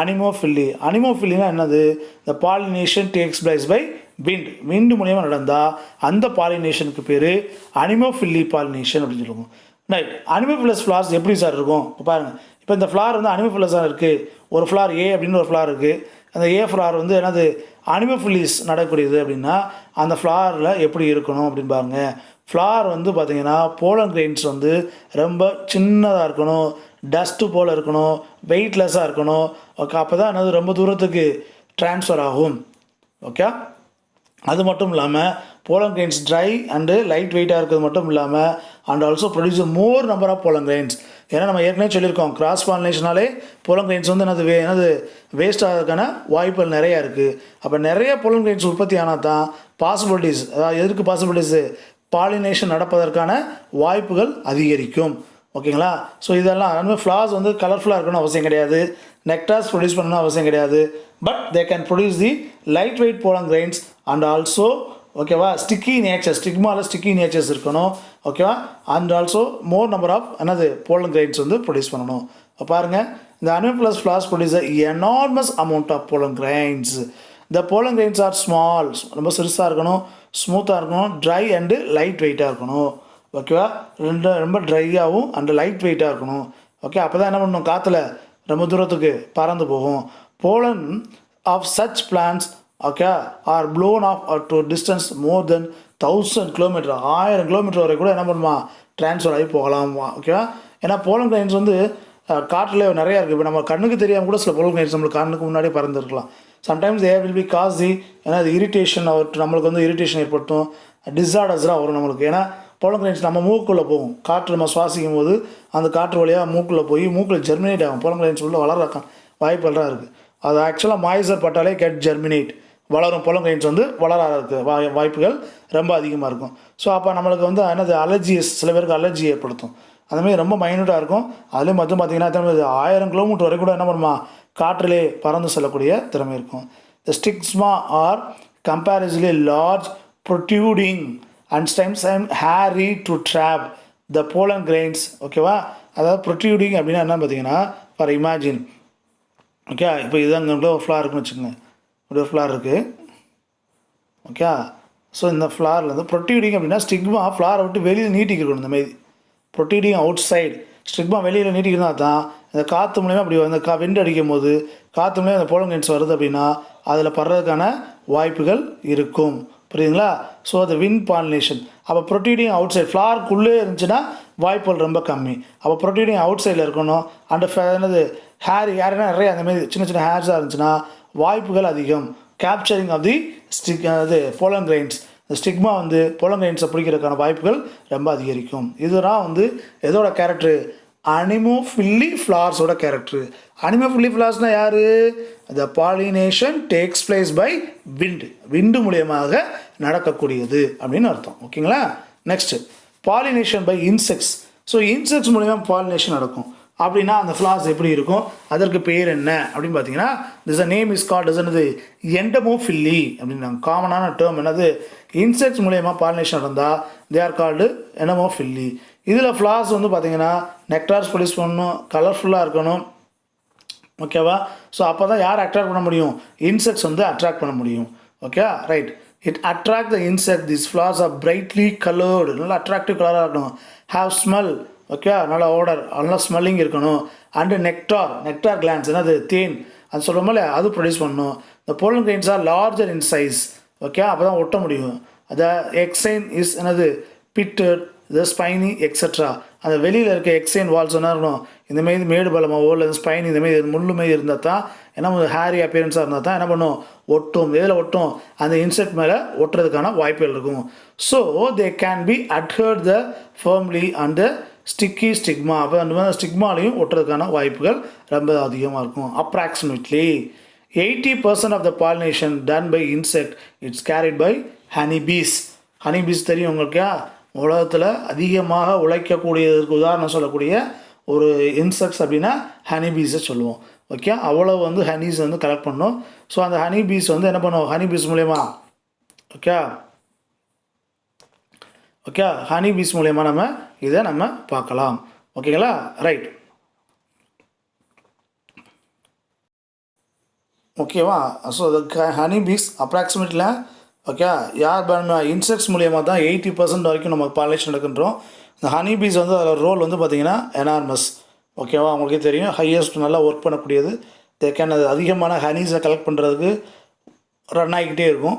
அனிமோஃபில்லி. அனிமோஃபில்லினா என்னது? The pollination takes place by wind. Wind மூலயமா நடந்தால் அந்த பாலினேஷனுக்கு பேர் அனிமோஃபில்லி பாலினேஷன் அப்படின்னு சொல்லுவோம். ரைட். அனிமோஃபிலஸ் ஃப்ளார்ஸ் எப்படி சார் இருக்கும்? இப்போ பாருங்கள், இப்போ இந்த ஃப்ளார் வந்து அனிமோஃபிலஸாக இருக்குது. ஒரு ஃப்ளார் ஏ அப்படின்னு ஒரு ஃப்ளார் இருக்குது. அந்த ஏ ஃப்ளார் வந்து என்னது? அனிமோஃபிலிஸ் நடக்கூடியது. அப்படின்னா அந்த ஃப்ளாரில் எப்படி இருக்கணும் அப்படின்னு பாருங்கள். ஃப்ளார் வந்து பார்த்திங்கன்னா போலன் கிரெயின்ஸ் வந்து ரொம்ப சின்னதாக இருக்கணும், டஸ்ட்டு போல் இருக்கணும், வெயிட்லெஸ்ஸாக இருக்கணும். ஓகே, அப்போ தான் என்னது ரொம்ப தூரத்துக்கு ட்ரான்ஸ்ஃபர் ஆகும். ஓகே, அது மட்டும் இல்லாமல் pollen grains dry and light வெயிட்டாக இருக்கிறது மட்டும் இல்லாமல் and also produce more number of pollen grains. ஏன்னா நம்ம ஏற்கனவே சொல்லியிருக்கோம், கிராஸ் பாலினேஷனாலே போலன் கிரெயின்ஸ் வந்து என்னது வேஸ்ட் ஆகிறதுக்கான வாய்ப்புகள் நிறையா இருக்குது. அப்போ நிறைய போலன் கிரெயின்ஸ் உற்பத்தி ஆனால் தான் பாசிபிலிட்டிஸ், அதாவது எதுக்கு பாசிபிலிட்டிஸு? பாலினேஷன் நடப்பதற்கான வாய்ப்புகள் அதிகரிக்கும். ஓகேங்களா? ஸோ இதெல்லாம் அதுமாதிரி ஃப்ளார்ஸ் வந்து கலர்ஃபுல்லாக இருக்கணும்னு அவசியம் கிடையாது, நெக்டார்ஸ் ப்ரொடியூஸ் பண்ணணும்னு அவசியம் கிடையாது. But they can produce the light weight pollen grains and also ஓகேவா ஸ்டிக்கி நேச்சர், ஸ்டிக்மாவில் ஸ்டிக்கி நேச்சர்ஸ் இருக்கணும். ஓகேவா? And also more number of pollen grains வந்து ப்ரொடியூஸ் பண்ணணும். இப்போ பாருங்கள், இந்த anemophilous flowers produce enormous amount of pollen grains. The pollen grains are small, ரொம்ப சிறுசாக இருக்கணும், ஸ்மூத்தாக இருக்கணும், ட்ரை அண்டு லைட் வெயிட்டாக இருக்கணும். ஓகேவா. ரொம்ப ட்ரையாகவும் அண்ட் லைட் வெயிட்டாக இருக்கணும். ஓகே, அப்போ தான் என்ன பண்ணணும், காற்றுல ரொம்ப தூரத்துக்கு பறந்து போகும். Pollen of such plants okay are blown off to distance more than 1000 kilometre, 1000 kilometre வரை கூட என்ன பண்ணுமா, ட்ரான்ஸ்ஃபர் ஆகி போகலாம். ஓகேவா. ஏன்னா போலன் கிரைன்ஸ் வந்து காற்றில் நிறையா இருக்குது. இப்போ நம்ம கண்ணுக்கு தெரியாமல் கூட சில போலன் கிரைன்ஸ் நம்மளுக்கு கண்ணுக்கு முன்னாடியே பறந்துருக்கலாம். Sometimes a will be cause the, ஏன்னா அது இரிட்டேஷன் நம்மளுக்கு வந்து இரிட்டேஷன் ஏற்படுத்தும், டிஸார்டர்ஸ்லாம் வரும் நம்மளுக்கு. ஏன்னா போலன் கிரைன்ஸ் நம்ம மூக்குள்ளே போகும், காற்று நம்ம சுவாசிக்கும் போது அந்த காற்று வழியாக மூக்குள்ளே போய் மூக்கில் ஜெர்மினேட் ஆகும். போலன் கிரைன்ஸ் உள்ள வளர வாய்ப்புகள்லாம் இருக்குது. அது ஆக்சுவலாக மாய்ச்சர் பட்டாலே கெட் ஜெர்மினேட் வளரும். போலன் கிரைன்ஸ் வந்து வளர வாய்ப்புகள் ரொம்ப அதிகமாக இருக்கும். ஸோ அப்போ நம்மளுக்கு வந்து என்னது அலர்ஜிஸ், சில பேருக்கு அலர்ஜி ஏற்படுத்தும். அதுமாதிரி ரொம்ப மைனூட்டாக இருக்கும். அதுலேயும் மட்டும் பார்த்திங்கன்னா 1000 கிலோமீட்டர் வரை கூட என்ன பண்ணுமா, காற்றிலே பறந்து செல்லக்கூடிய திறமை இருக்கும். The stigmas are comparatively large protruding and stems and hairy to trap the pollen grains. ஓகேவா. அதாவது ப்ரொட்யூடிங் அப்படின்னா என்ன பார்த்தீங்கன்னா, ஃபார் இமேஜின் ஓகே, இப்போ இது அங்கே ஒரு ஃப்ளார் இருக்குன்னு வச்சுக்கோங்க, இப்படி ஒரு ஃப்ளார் இருக்குது. ஓகே, ஸோ இந்த ஃப்ளாரில் வந்து ப்ரொட்யூடிங் அப்படின்னா ஸ்டிக்மா ஃப்ளாரை விட்டு வெளியில் நீட்டிக்கணும். இந்த மாதிரி ப்ரொட்யூடிங் அவுட் சைடு, ஸ்டிக்மா வெளியில் நீட்டிக்கிறதா தான் இந்த காற்று மூலிமா அப்படி வந்து விண்டு அடிக்கும் போது காற்று மூலிமா அந்த போலன் கிரைன்ஸ் வருது அப்படின்னா அதில் படுறதுக்கான வாய்ப்புகள் இருக்கும். புரியுதுங்களா. ஸோ அது விண்ட் பாலினேஷன். அப்போ ப்ரொட்யூடிங் அவுட் சைட் ஃப்ளாருக்குள்ளே இருந்துச்சுன்னா வாய்ப்புகள் ரொம்ப கம்மி. அப்போ ப்ரொட்யூடிங் அவுட் சைடில் இருக்கணும். அண்ட் என்னது ஹேர்னா நிறைய அந்தமாதிரி சின்ன சின்ன ஹேர்ஸாக இருந்துச்சுன்னா வாய்ப்புகள் அதிகம். கேப்சரிங் ஆஃப் தி அது போலன் கிரைன்ஸ், இந்த ஸ்டிக்மா வந்து போலன் கிரைன்ஸை பிடிக்கிறதுக்கான வாய்ப்புகள் ரொம்ப அதிகரிக்கும். இதுதான் வந்து எதோட கேரக்டரு, அனிமோஃபில்லி ஃப்ளார்ஸோட கேரக்டரு. அனிமோஃபில்லி ஃப்ளார்ஸ்னால் யார், the pollination takes place by wind மூலியமாக நடக்கக்கூடியது அப்படின்னு அர்த்தம். ஓகேங்களா. Next pollination by insects. So insects மூலிமா பாலினேஷன் நடக்கும் அப்படின்னா அந்த ஃப்ளார்ஸ் எப்படி இருக்கும், அதற்கு பேர் என்ன அப்படின்னு பார்த்தீங்கன்னா, this a name is called என்னது, எண்டமோஃபில்லி அப்படின்னாங்க. காமனான டேர்ம் என்னது, இன்செக்ட்ஸ் மூலயமா பாலினேஷன் நடந்தால் தே ஆர் கால்டு எண்டமோஃபில்லி. இதில் ஃப்ளார்ஸ் வந்து பார்த்திங்கன்னா நெக்டார்ஸ் ப்ரொடியூஸ் பண்ணணும், கலர்ஃபுல்லாக இருக்கணும். ஓகேவா. ஸோ அப்போ தான் யார் அட்ராக்ட் பண்ண முடியும், இன்செக்ட்ஸ் வந்து அட்ராக்ட் பண்ண முடியும். Okay right. It attract the insect. This flowers are brightly coloured, நல்லா அட்ராக்டிவ் கலராக இருக்கணும். ஹாவ் ஸ்மெல், ஓகே, நல்லா ஓடர், நல்லா ஸ்மெல்லிங் இருக்கணும். அண்டு நெக்டார் கிளான்ஸ், என்னது தேன், அது சொல்கிறோம்ல, அது ப்ரொடியூஸ் பண்ணணும். இந்த pollen grains are larger in size. Okay, அப்போ தான் ஒட்ட முடியும். அது எக்ஸைன் இஸ் என்னது பிட்டட், த ஸ்பைனி எக்ஸட்ரா. அந்த வெளியில் இருக்க எக்ஸைன் வால்ஸ் என்ன இருக்கணும், இந்தமாரி மேடு பலமாவோ இல்லை ஸ்பைன் இந்தமாரி முள்ளுமாரி இருந்தால் தான், ஏன்னா ஹேரி அப்பியரன்ஸாக இருந்தால் தான் என்ன பண்ணும், ஒட்டும். எதில் ஒட்டும், அந்த இன்செக்ட் மேலே ஒட்டுறதுக்கான வாய்ப்புகள் இருக்கும். So they can be adhered the firmly and sticky stigma. அப்போ அந்த மாதிரி ஸ்டிக்மாலையும் ஒட்டுறதுக்கான வாய்ப்புகள் ரொம்ப அதிகமாக இருக்கும். Approximately 80% of the pollination done by insect, it's carried by honeybees. Honeybees தெரியும் உங்களுக்கு, உலகத்தில் அதிகமாக உழைக்கக்கூடியதற்கு உதாரணம் சொல்லக்கூடிய ஒரு இன்செக்ட்ஸ் அப்படின்னா ஹனிபீஸை சொல்லுவோம். ஓகே, அவ்வளோ வந்து ஹனீஸ் வந்து கலெக்ட் பண்ணோம். ஸோ அந்த ஹனிபீஸ் வந்து என்ன பண்ணுவோம், ஹனிபீஸ் மூலயமா ஓகே ஹனிபீஸ் மூலயமா நம்ம இதை நம்ம பார்க்கலாம். ஓகேங்களா. ரைட். ஓகேவா. ஸோ ஹனிபீஸ் அப்ராக்சிமேட்டில் ஓகே யார் இன்செக்ட்ஸ் மூலியமாக தான் 80% வரைக்கும் நம்ம பாலினேஷன் நடக்கின்றோம். இந்த ஹனிபீஸ் வந்து அதோட ரோல் வந்து பார்த்திங்கன்னா எனார்மஸ். ஓகேவா. அவங்களுக்கே தெரியும், ஹையஸ்ட் நல்லா ஒர்க் பண்ணக்கூடியது. அது அதிகமான ஹனீஸை கலெக்ட் பண்ணுறதுக்கு ரன் ஆகிக்கிட்டே இருக்கும்.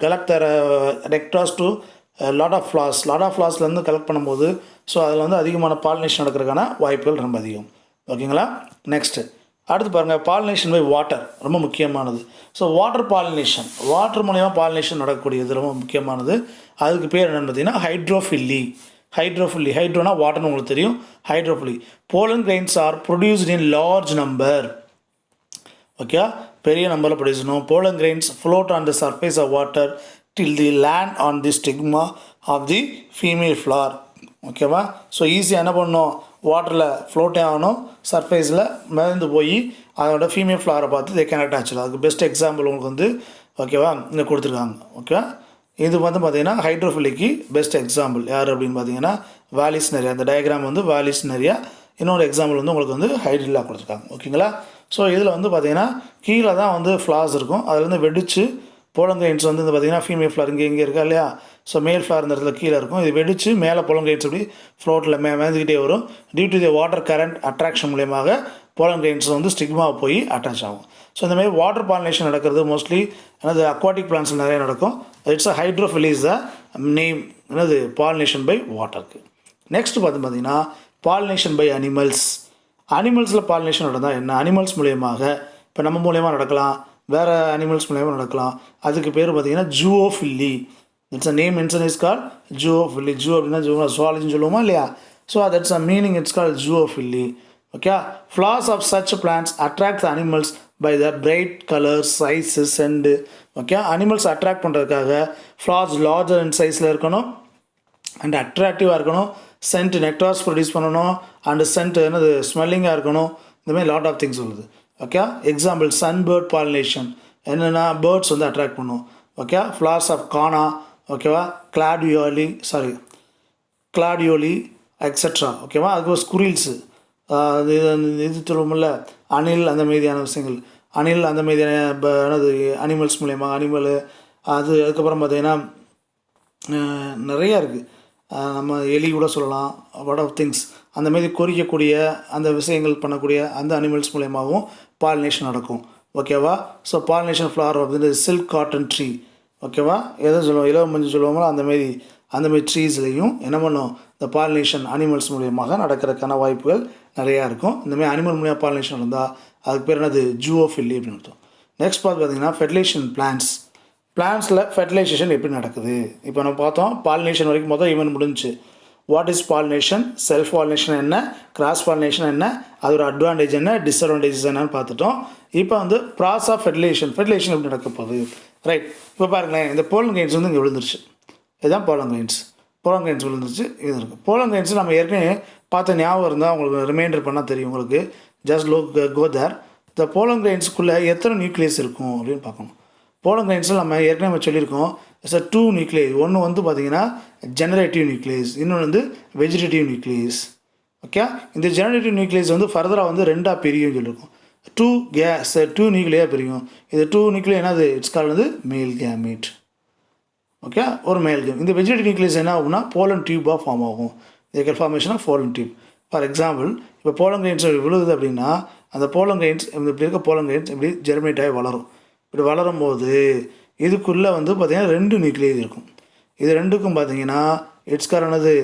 கலெக்ட் தர நெக்டார்ஸ் டு லாட் ஆஃப் ஃப்ளார்ஸ்லேருந்து கலெக்ட் பண்ணும்போது ஸோ அதில் வந்து அதிகமான பாலினேஷன் நடக்கிறதுக்கான வாய்ப்புகள் ரொம்ப அதிகம். ஓகேங்களா. நெக்ஸ்ட்டு அடுத்து பாருங்கள், பாலினேஷன் பை வாட்டர் ரொம்ப முக்கியமானது. ஸோ வாட்டர் பாலினேஷன், வாட்டர் மூலயமா பாலினேஷன் நடக்கக்கூடியது ரொம்ப முக்கியமானது. அதுக்கு பேர் என்னென்னு பார்த்தீங்கன்னா ஹைட்ரோஃபில்லி. ஹைட்ரோனா வாட்டர்னு உங்களுக்கு தெரியும். Hydrophily pollen grains are produced in large number. Okay, பெரிய நம்பரில் produce pollen grains float on the surface of water till the land on the stigma of the female flower. ஓகேவா. ஸோ ஈஸியாக என்ன பண்ணணும், வாட்டரில் ஃப்ளோட்டே ஆகணும், சர்ஃபேஸில் மிதந்து போய் அதோட ஃபீமேல் ஃப்ளவரை பார்த்து தே கேன் அட்டாச். அதுக்கு பெஸ்ட் எக்ஸாம்பிள் உங்களுக்கு வந்து ஓகேவா இங்கே கொடுத்துருக்காங்க. ஓகே, இது வந்து பார்த்திங்கன்னா ஹைட்ரோஃபில்லிக்கு பெஸ்ட் எக்ஸாம்பிள் யார் அப்படின்னு பார்த்தீங்கன்னா வாலிஸ்னரியா. அந்த டயக்ராம் வந்து வாலிஸ்னரியா. இன்னொரு எக்ஸாம்பிள் வந்து உங்களுக்கு வந்து ஹைட்ரில்லா கொடுத்துருக்காங்க. ஓகேங்களா. ஸோ இதில் வந்து பார்த்திங்கன்னா கீழே தான் வந்து ஃப்ளார்ஸ் இருக்கும், அதில் வந்து வெடிச்சு போலன் கிரைன்ஸ் வந்து பார்த்திங்கன்னா ஃபீமேல் ஃப்ளார் இங்கே இருக்கா இல்லையா, ஸோ மேல் ஃப்ளார் இந்த இடத்துல கீழே இருக்கும். இது வெடித்து மேலே pollen grains அப்படி ஃப்ளோட்டில் மேந்துக்கிட்டே வரும். Due to the water current attraction மூலியமாக pollen grains வந்து ஸ்டிக்மா போய் அட்டாச் ஆகும். ஸோ இந்த மாதிரி வாட்டர் பாலினேஷன் நடக்கிறது மோஸ்ட்லி என்னது அக்வாட்டிக் பிளான்ஸில் நிறைய நடக்கும். It's a hydrophilous the name என்னது பாலினேஷன் பை வாட்டருக்கு. நெக்ஸ்ட் பார்த்தீங்கன்னா பாலினேஷன் பை அனிமல்ஸ். அனிமல்ஸில் பாலினேஷன் நடந்தால் என்ன? அனிமல்ஸ் மூலியமாக இப்போ நம்ம மூலியமாக நடக்கலாம், வேறு அனிமல்ஸ் மூலியமாக நடக்கலாம். அதுக்கு பேர் பார்த்தீங்கன்னா zoophily. It's a name mention is call zoophily. Zoo அப்படின்னா ஜுவாலஜின்னு சொல்லுவோமா இல்லையா? So that's a meaning it's call zoophily. Okay, flowers of such plants attract the animals by the bright colours sizes and okay, animals attract பண்ணுறதுக்காக ஃப்ளார்ஸ் லார்ஜர் அண்ட் சைஸில் இருக்கணும் அண்ட் அட்ராக்டிவாக இருக்கணும், சென்ட் நெக்டார்ஸ் ப்ரொடியூஸ் பண்ணணும் அண்டு சென்ட் என்னது ஸ்மெல்லிங்காக இருக்கணும். இந்தமாதிரி லாட் ஆஃப் திங்ஸ் உள்ளது. ஓகே, எக்ஸாம்பிள் சன்பேர்ட் பாலினேஷன் என்னென்னா பேர்ட்ஸ் வந்து அட்ராக்ட் பண்ணும். ஓகே, ஃப்ளார்ஸ் ஆஃப் கானா ஓகேவா, கிளாடியோலி எக்ஸட்ரா ஓகேவா. அதுக்கு ஸ்குரில்ஸு இது சொல்லுவோம்ல அணில், அந்த மாதிரியான விஷயங்கள். அணில் அந்த மாதிரியான என்னது அனிமல்ஸ் மூலயமா அனிமலு அதுக்கப்புறம் பார்த்திங்கன்னா நிறையா இருக்குது. நம்ம எலி கூட சொல்லலாம், வாட் ஆஃப் திங்ஸ். அந்த மாதிரி கொறிக்கக்கூடிய அந்த விஷயங்கள் பண்ணக்கூடிய அந்த அனிமல்ஸ் மூலயமாவும் பாலினேஷன் நடக்கும். ஓகேவா. ஸோ பாலினேஷன் ஃப்ளவர் வந்து சில்க் காட்டன் ட்ரீ ஓகேவா, எதை சொல்லுவோம் இலவ மஞ்சள் சொல்லுவோங்களோ அந்தமாரி ட்ரீஸ்லேயும் என்ன பண்ணும், இந்த பாலினேஷன் அனிமல்ஸ் மூலியமாக நடக்கிறதுக்கான வாய்ப்புகள் நிறையா இருக்கும். இந்தமாதிரி அனிமல் மூலியமாக பாலினேஷன் இருந்தால் அதுக்கு பேர் என்னது ஜூவோஃபில்லி அப்படின்னு அர்த்தம். நெக்ஸ்ட் பார்த்தீங்கன்னா ஃபெர்டிலைசேஷன் பிளான்ஸில் ஃபெர்டிலைசேஷன் எப்படி நடக்குது. இப்போ நம்ம பார்த்தோம் பாலினேஷன் வரைக்கும் மொதல் ஈவெண்ட் முடிஞ்சு. What is pollination, self pollination என்ன, கிராஸ் பாலினேஷன் என்ன, அதோட அட்வான்டேஜ் என்ன, டிஸ்அட்வான்டேஜஸ் என்னன்னு பார்த்துட்டோம். இப்போ வந்து ப்ராசஸ் ஆஃப் ஃபெர்டிலைசேஷன் எப்படி நடக்க போகுது. ரைட், இப்போ பாருங்களேன், இந்த pollen grains வந்து இங்கே விழுந்துருச்சு. இதுதான் pollen grains விழுந்துருச்சு. இது இருக்குது pollen grains நம்ம ஏற்கனவே பார்த்த ஞாபகம் இருந்தால் உங்களுக்கு ரிமைண்டர் பண்ணால் தெரியும் உங்களுக்கு. ஜஸ்ட் கோ தேர். இந்த pollen grainsக்குள்ளே எத்தனை நியூக்ளியஸ் இருக்கும் அப்படின்னு பார்க்கணும். pollen grainsல் நம்ம ஏற்கனவே சொல்லியிருக்கோம், இட்ஸ் 2 நியூக்ளியஸ். ஒன்று வந்து பார்த்திங்கன்னா ஜெனரேட்டிவ் நியூக்ளியஸ், இன்னொன்று வந்து வெஜிடேட்டிவ் நியூக்ளியஸ். ஓகே, இந்த ஜெனரேட்டிவ் நியூக்ளியஸ் வந்து ஃபர்தராக வந்து 2ஆக பிரியும் சொல்லியிருக்கோம். 2 நியூக்ளியாக பிரியும். இது 2 நியூக்ளியஸ் என்னது, இட்ஸ் கால்ட் வந்து மேல் கேமீட். ஓகே, ஒரு மேல் கேம். இந்த வெஜிடேட்டிவ் நியூக்ளியஸ் என்ன ஆகும்னா pollen டியூபாக ஃபார்ம் ஆகும். இதுக்கு ஃபார்மேஷனாக pollen டியூப். ஃபார் எக்ஸாம்பிள் இப்போ pollen grains விழுகுது அப்படின்னா அந்த pollen grains இப்படி இருக்க pollen grains இப்படி ஜெர்மினேட் ஆகி வளரும். இப்படி வளரும் போது இதுக்குள்ளே வந்து பார்த்திங்கன்னா 2 நியூக்ளியஸ் இருக்கும். இது ரெண்டுக்கும் பார்த்திங்கன்னா இட்ஸ் கால் என்னது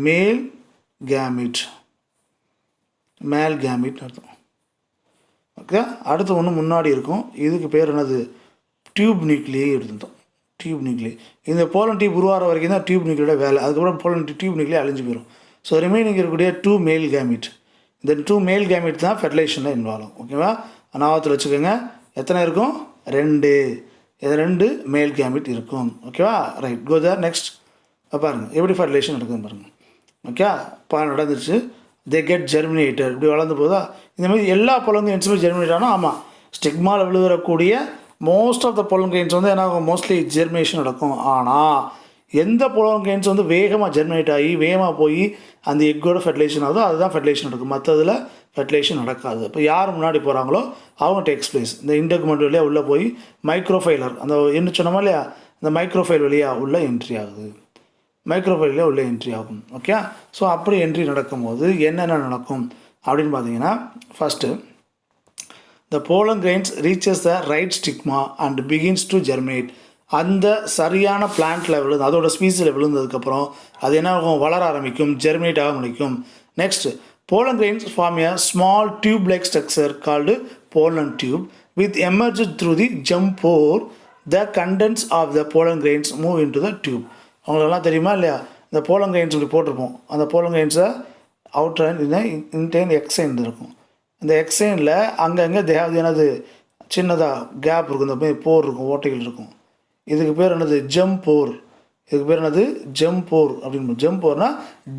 மேல் கேமிட் அர்த்தம். ஓகே, அடுத்து ஒன்று முன்னாடி இருக்கும், இதுக்கு பேர் என்னது டியூப் நியூக்ளியை எடுத்துட்டோம். டியூப் நியூக்ளியை இந்த pollen டியூப் உருவாகிற வரைக்கும் தான் டியூப் நியூக்ளியோட வேலை. அதுக்கப்புறம் pollen டியூப் நியூக்ளியை அழிஞ்சு போயிடும். ஸோ ரிமைனிங் இருக்கக்கூடிய 2 மேல் கேமிட், இந்த 2 மேல் கேமிட் தான் ஃபெர்டிலைசேஷனில் இன்வால்வ் ஆகும். ஓகேவா, ஞாபகத்தில் வச்சுக்கோங்க. எத்தனை இருக்கும், 2. இது 2 மேல் கேமிட் இருக்கும். ஓகேவா, ரைட், கோ தேர். நெக்ஸ்ட் பாருங்கள் எப்படி ஃபெர்டிலைசேஷன் நடக்குதுன்னு பாருங்கள். ஓகே, நடந்துச்சு. தே கெட் ஜெர்மினேட்டட், இப்படி வளர்ந்து போதா. இந்த மாதிரி எல்லா pollen grainsமே ஜெர்மினேட் ஆனால் ஆமாம், ஸ்டிக்மாவில் விழுகிறக்கூடிய most of the pollen grains வந்து என்ன ஆகும், மோஸ்ட்லி ஜெர்மினேஷன் நடக்கும். ஆனால் எந்த pollen grains வந்து வேகமாக ஜெர்மினேட் ஆகி வேகமாக போய் அந்த எக்கோட ஃபெர்டிலைசேஷன் ஆகுதோ அதுதான் ஃபெர்டிலைசேஷன் நடக்கும். மற்றதில் ஃபெர்டிலைசேஷன் நடக்காது. இப்போ யார் முன்னாடி போகிறாங்களோ அவங்க டேக்ஸ் பிளேஸ். இந்த இன்டர்குமெண்ட் வழியாக உள்ளே போய் மைக்ரோஃபைலர், அந்த என்ன சொன்னோமா இல்லையா, இந்த மைக்ரோஃபைல் வழியாக உள்ள என்ட்ரி ஆகுது. மைக்ரோஃபைலில் உள்ள என்ட்ரி ஆகும். ஓகே, ஸோ அப்படி என்ட்ரி நடக்கும்போது என்னென்ன நடக்கும் அப்படின்னு பார்த்தீங்கன்னா, first the pollen grains reaches the right stigma and begins to germinate. அந்த சரியான பிளான்ட்டில் விழுந்து அதோட ஸ்பீஸில் விழுந்ததுக்கப்புறம் அது என்ன ஆகும், வளர ஆரம்பிக்கும், ஜெர்மினேட் ஆக முடிக்கும். Next pollen grains form a small tube-like structure called pollen tube with emerged through the germ pore. The contents of the pollen grains move into the tube. அவங்களெல்லாம் தெரியுமா இல்லையா, இந்த pollen grains இப்படி போட்டிருப்போம். அந்த pollen grains-ஐ அவுட்லைன் இன்டைன் எக்ஸைன் இருக்கும். இந்த எக்ஸைனில் அங்கங்கே தேவை என்னது சின்னதாக கேப் இருக்கும், இந்த மாதிரி போர் இருக்கும், ஓட்டைகள் இருக்கும். இதுக்கு பேர் என்னது ஜெம் போர். ஜெம் போர் அப்படின்னு. ஜெம் போர்னால்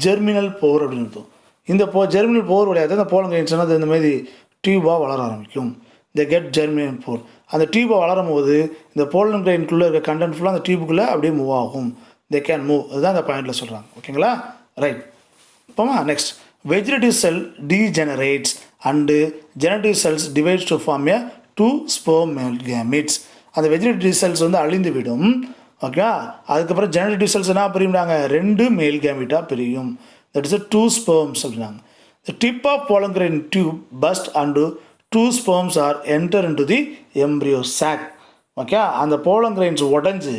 ஜெர்மினல் போர் அப்படின்னு அர்த்தம். இந்த ஜெர்மினல் போர் வழியாக இந்த pollen grains என்னது இந்த மாதிரி டியூபாக வளர ஆரம்பிக்கும். இந்த கெட் ஜெர்மினல் போர். அந்த டியூபாக வளரும் போது இந்த pollen grainக்குள்ளே இருக்க கண்டென்ட் ஃபுல்லாக அந்த டியூபுக்குள்ளே அப்படியே மூவ் ஆகும். They can move. அதுதான் இந்த பாயிண்டில் சொல்கிறாங்க. ஓகேங்களா, ரைட். இப்போமா next vegetative cell degenerates and generative cells divides to form a 2 sperm male gametes. அந்த வெஜிடேட்டிவ் செல்ஸ் வந்து அழிந்து விடும். ஓகே, அதுக்கப்புறம் ஜெனரேட்டிவ் செல்ஸ் என்ன பிரியும்னாங்க, 2 மேல் கேமிட்டாக பிரியும். தட் இஸ் 2 ஸ்பெர்ம்ஸ் அப்படின்னாங்க. The tip of pollen grain tube burst and 2 sperms are enter into the embryo sac. Okay, அந்த போலன் கிரெயின்ஸ் உடஞ்சி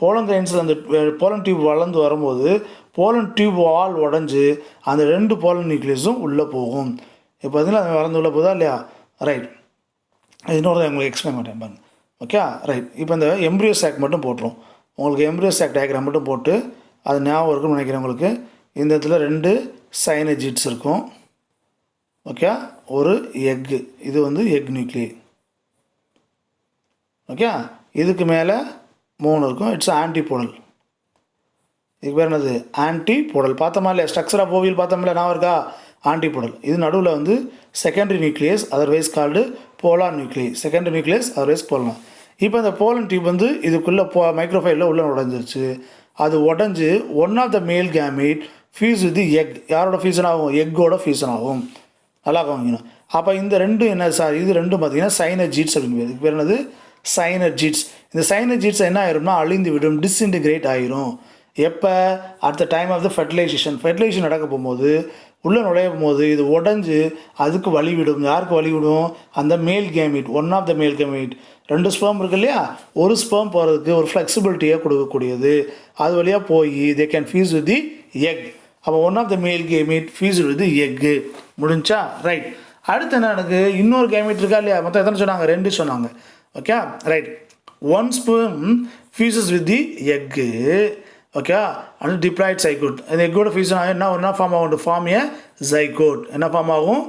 போலன் கிரெயின்ஸில் அந்த போலன் டியூப் வளர்ந்து வரும்போது போலன் டியூப் வால் உடஞ்சி அந்த 2 போலன் நியூக்ளியஸும் உள்ளே போகும். இப்போ பார்த்தீங்கன்னா அது வளர்ந்து உள்ளே போதா இல்லையா? ரைட், இன்னொரு உங்களுக்கு எக்ஸ்பிளைன் பண்ணுறேன் பாருங்க. Okay, right. இப்போ இந்த எம்ப்ரியோ சாக் மட்டும் போட்டுரும். உங்களுக்கு எம்ப்ரியோ சாக் டயக்ராம் மட்டும் போட்டு அது ஞாபகம் இருக்குன்னு நினைக்கிறேன் உங்களுக்கு. இந்த இடத்துல 2 சைனஜிட்ஸ் இருக்கும். ஓகே, ஒரு எக்கு, இது வந்து எக் நியூக்ளியை. ஓகே, இதுக்கு மேலே 3 இருக்கும். It's antipodal. இதுக்கு பேர் என்னது? ஆன்டிபோடல். பார்த்தோமா இல்லையா? ஸ்ட்ரக்சர் ஆஃப் ஓவியல் பார்த்தோம்ல, நான் இருக்கா? ஆன்டிபோடல். இது நடுவில் வந்து secondary nucleus, otherwise called polar nuclei. Secondary nucleus, otherwise போலாம். இப்போ இந்த போலன் டியூப் வந்து இதுக்குள்ளே மைக்ரோஃபைலில் உள்ளே உடஞ்சிருச்சு. அது உடஞ்சி one of the male gamete fuse with egg. யாரோட ஃபியூசன் ஆகும்? எக்கோட ஃபியூசன் ஆகும். நல்லா கவனிக்கணும். அப்போ இந்த 2 என்ன சார்? இது 2 பார்த்தீங்கன்னா சைனஜீட்ஸ் அப்படின்னு பேர். இதுக்கு பேர் என்னது? சைனஜீட்ஸ். இந்த சைனஜீட்ஸ் என்ன ஆயிரும்னா அழிந்து விடும், டிஸ்இன்டிகிரேட் ஆகிரும். எப்போ? At the time of the fertilisation. Fertilisation நடக்க போகும்போது உள்ளே நுழையும் போது இது உடஞ்சி அதுக்கு வழிவிடும். யாருக்கு வழிவிடும்? அந்த மேல் gamete, one of the male gamete. 2 sperm இருக்குது இல்லையா? ஒரு ஸ்பெர்ம் போகிறதுக்கு ஒரு ஃப்ளெக்சிபிலிட்டியாக கொடுக்கக்கூடியது. அது வழியாக போய் they can fuse with the egg. அப்போ one of the male gamete fuse with the egg. முடிஞ்சா? ரைட். அடுத்து என்ன எனக்கு? இன்னொரு கேமிட் இருக்கா இல்லையா? மொத்தம் எத்தனை சொன்னாங்க? 2 சொன்னாங்க. Okay, right. 1 sperm fuses with the egg. Okay, and diploid zygote. அந்த எக்கோட ஃபியூஷன் ஆகும். என்ன ஃபார்ம் ஆகும்? To form a zygote. என்ன ஃபார்ம் ஆகும்?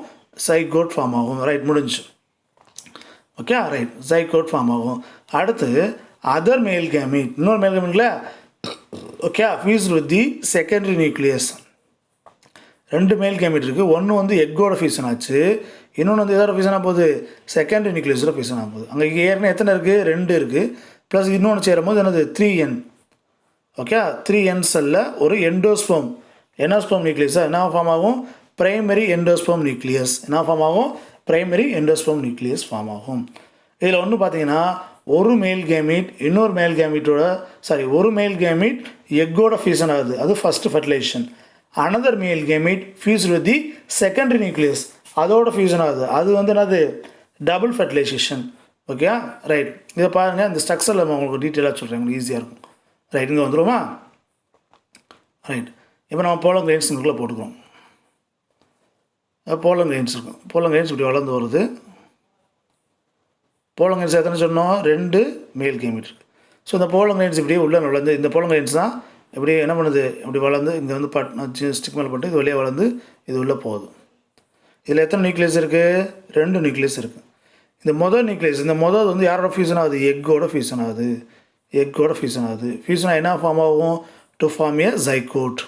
சைகோட் ஃபார்ம் ஆகும். ரைட், முடிஞ்சு. ஓகே, ரைட், ஜைகோட் ஃபார்ம் ஆகும். அடுத்து அதர் மேல் கேமிட், இன்னொரு மேல் கேமிட்ல okay fuse with the secondary nucleus. 2 male gamete இருக்குது. ஒன்று வந்து எக்கோட ஃபியூஷன் ஆச்சு, இன்னொன்று வந்து எதோட ஃபியூஷன் ஆக போகுது? செகண்டரி நியூக்ளியஸோட ஃபியூஷன் ஆக போகுது. அங்கே ஏற்கனவே எத்தனை இருக்குது? 2 இருக்குது. ப்ளஸ் இன்னொன்று சேரும்போது என்னது? 3N. ஓகே, 3N செல்லில் ஒரு எண்டோஸ்பெர்ம். எண்டோஸ்பெர்ம் நியூக்ளியஸாக என்ன ஃபார்ம் ஆகும்? Primary endosperm nucleus. என்ன ஃபார்ம் ஆகும்? பிரைமரி எண்டோஸ்பெர்ம் நியூக்ளியஸ் ஃபார்ம் ஆகும். இதில் ஒன்று பார்த்தீங்கன்னா ஒரு மேல் கேமிட் இன்னொரு மேல் கேமிட்டோட ஒரு மேல் கேமிட் எக்கோட ஃபியூஷன் ஆகுது. அது first fertilisation. Another male gamete fuse with the secondary nucleus, அதோட ஃபியூஷன் ஆகுது. அது வந்து என்னது? Double fertilisation. Okay, right. இதை பாருங்கள், இந்த ஸ்ட்ரக்சரில் நம்ம உங்களுக்கு டீட்டெயிலாக சொல்கிறேன், உங்களுக்கு ஈஸியாக இருக்கும். ரைட், இங்கே வந்துடுவோமா? ரைட். இப்போ நம்ம போலன் கிரெயின்ஸுக்குள்ளே போட்டுக்கிறோம். போலன் கிரெயின்ஸ் இருக்கும். போலன் கிரெயின்ஸ் இப்படி வளர்ந்து வருது. போலன் கிரெயின்ஸ் எத்தனை சொன்னோம்? 2 மேல் கேமிட் இருக்குது. ஸோ இந்த போலன் கிரெயின்ஸ் இப்படியே உள்ளே வளர்ந்து, இந்த போலன் கிரெயின்ஸ் தான் இப்படி என்ன பண்ணுது? இப்படி வளர்ந்து இங்கே வந்து ஸ்டிக் மேலே போட்டு இது வழியாக வளர்ந்து இது உள்ளே போகுது. இதில் எத்தனை நியூக்ளியஸ் இருக்குது? 2 நியூக்ளியஸ் இருக்குது. இந்த மொதல் நியூக்ளியஸ், இந்த மொதல் வந்து யாரோட ஃபியூஷன் ஆகுது? எக்கோட ஃபியூஷன் ஆகுது. எக்கோட ஃபியூஷன் ஆகுது. ஃபியூஷனாக என்ன ஃபார்ம் ஆகும்? To form a zygote.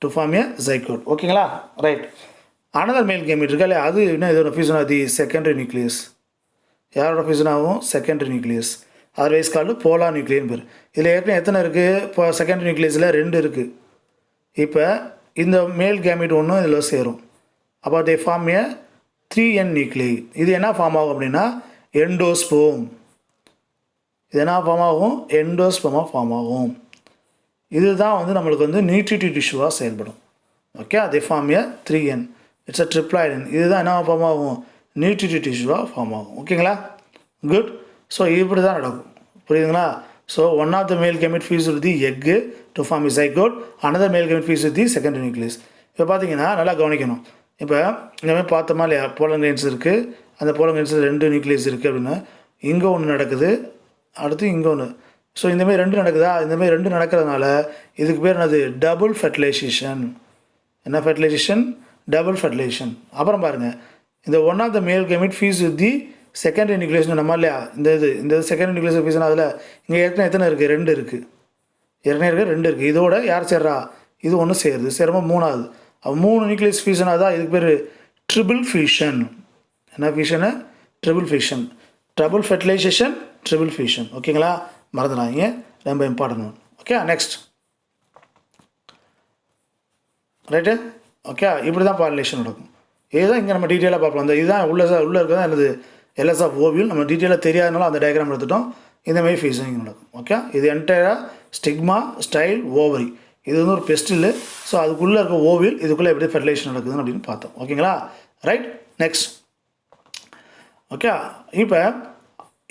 To form a zygote. ஓகேங்களா? ரைட். அனதர் மேல் கேமிட் இருக்கா இல்லையா? அது என்ன? இதோட ஃபியூஷன் ஆகுது செகண்டரி நியூக்ளியஸ். யாரோட ஃபியூஷன் ஆகும்? Secondary nucleus. Otherwise called polar nuclei பேர். இதில் ஏற்கனவே எத்தனை இருக்குது? இப்போ செகண்டரி நியூக்ளியஸில் 2 இருக்குது. இப்போ இந்த மேல் கேமிட் ஒன்றும் இதில் சேரும். அப்போ தே ஃபார்ம் ஏ 3N நியூக்ளியை. இது என்ன ஃபார்ம் ஆகும் அப்படின்னா எண்டோஸ்பெர்ம். இது என்ன ஃபார்ம் ஆகும்? எண்டோஸ்பெர்மாக ஃபார்ம் ஆகும். இதுதான் வந்து நம்மளுக்கு வந்து நியூட்ரிட்டிவ் டிஷ்யூவாக செயல்படும். Okay, they form a 3N. It's a triploid N. இதுதான் என்ன ஃபார்ம் ஆகும்? நியூட்ரிட்டிவ் டிஷ்யூவாக ஃபார்ம் ஆகும். ஓகேங்களா? குட். ஸோ இப்படி தான் நடக்கும். புரியுதுங்களா? So one of the male gamete fuse with the egg to form a zygote. Another male gamete fuse with the secondary nucleus. இப்போ பார்த்தீங்கன்னா நல்லா கவனிக்கணும். இப்போ இந்த மாதிரி பார்த்தோமா இல்லையா? போலன் கிரெயின்ஸ் இருக்குது. அந்த போலன் கிரெயின்ஸில் 2 நியூக்ளியஸ் இருக்குது அப்படின்னா இங்கே ஒன்று நடக்குது, அடுத்து இங்கே ஒன்று. ஸோ இந்தமாதிரி 2 நடக்குதா? இந்தமாதிரி 2 நடக்கிறதுனால இதுக்கு பேர் என்னது? Double fertilisation. என்ன ஃபெர்டிலைசேஷன்? Double fertilisation. அப்புறம் பாருங்கள், இந்த one of the male gamete fuse with the secondary nucleus நம்ம இல்லையா? இந்த செகண்டரி நியூக்ளியஸ் ஃபியூஷன் அதில் இங்கே ஏற்கனவே எத்தனை இருக்குது? 2 இருக்குது. ஏற்கனவே இருக்குது 2 இருக்குது. இதோட யார் சேர்றா? இது ஒன்று சேருது. சேரும்போது 3ஆவது. அப்போ 3 நியூக்ளியஸ் ஃபியூஷன் ஆகுதா? இதுக்கு பேர் ட்ரிபிள் ஃபியூஷன். என்ன ஃபியூஷனு? Triple fusion. Double fertilisation, triple fusion. ஓகேங்களா? மறந்துடாதீங்க, ரொம்ப important one. Okay, next. Right? Okay, இப்படி தான் பாலினேஷன் நடக்கும். இதுதான் இங்கே நம்ம டீட்டெயிலாக பார்ப்போம். அந்த இதுதான் உள்ளே இருக்கிறதா என்னது? எல்எஸ் ஆஃப் ஓவியூல் நம்ம டீட்டெயிலாக தெரியாதனால அந்த டயக்ராம் எடுத்துட்டோம். இந்த மாதிரி ஃபீஸிங் நடக்கும். ஓகே, இது என்டையராக ஸ்டிக்மா, ஸ்டைல், ஓவரி, இது வந்து ஒரு பெஸ்டில். ஸோ அதுக்குள்ளே இருக்க ஓவியல், இதுக்குள்ளே எப்படி ஃபெர்டிலைசேஷன் நடக்குதுன்னு அப்படின்னு பார்த்தோம். ஓகேங்களா, ரைட். நெக்ஸ்ட், ஓகே, இப்போ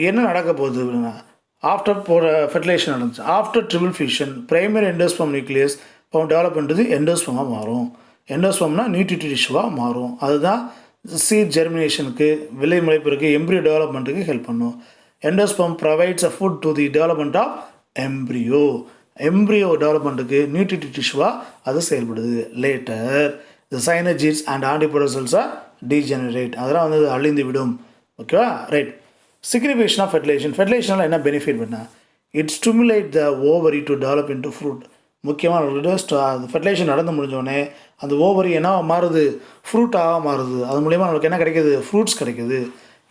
என்ன நடக்க போகுது அப்படின்னா, ஆஃப்டர் ஃபெர்டிலைசேஷன் நடந்துச்சு, after triple fusion primary endosperm nucleus இப்போ டெவலப் பண்ணுறது எண்டோஸ்பமாக மாறும். எண்டோஸ்பம்னா நியூட்ரிட்டிவ் டிஷ்யூவாக மாறும். அதுதான் சீட் ஜெர்மினேஷனுக்கு, விலை முளைப்பிற்கு, எம்ப்ரியோ டெவலப்மெண்ட்டுக்கு ஹெல்ப் பண்ணும். Endosperm provides a food to the development of embryo. Embryo டெவலப்மெண்ட்டுக்கு நியூட்ரிட்டிவ் டிஷ்யூவாக அது செயல்படுது. Later the synergids and antipodal cells are degenerate, அதெல்லாம் வந்து அழிந்து விடும். ஓகேவா, ரைட். Signification of fertilisation. ஃபெர்டிலைசேஷனில் என்ன பெனிஃபிட் பண்ணால், it stimulate the ovary to develop into fruit. முக்கியமான ஃபெர்டிலைசேஷன் நடந்து முடிஞ்சோடனே அந்த ஓவரி என்ன மாறுது, ஃப்ரூட்டாக மாறுது. அது மூலிமா நம்மளுக்கு என்ன கிடைக்கிது, ஃப்ரூட்ஸ் கிடைக்கிது.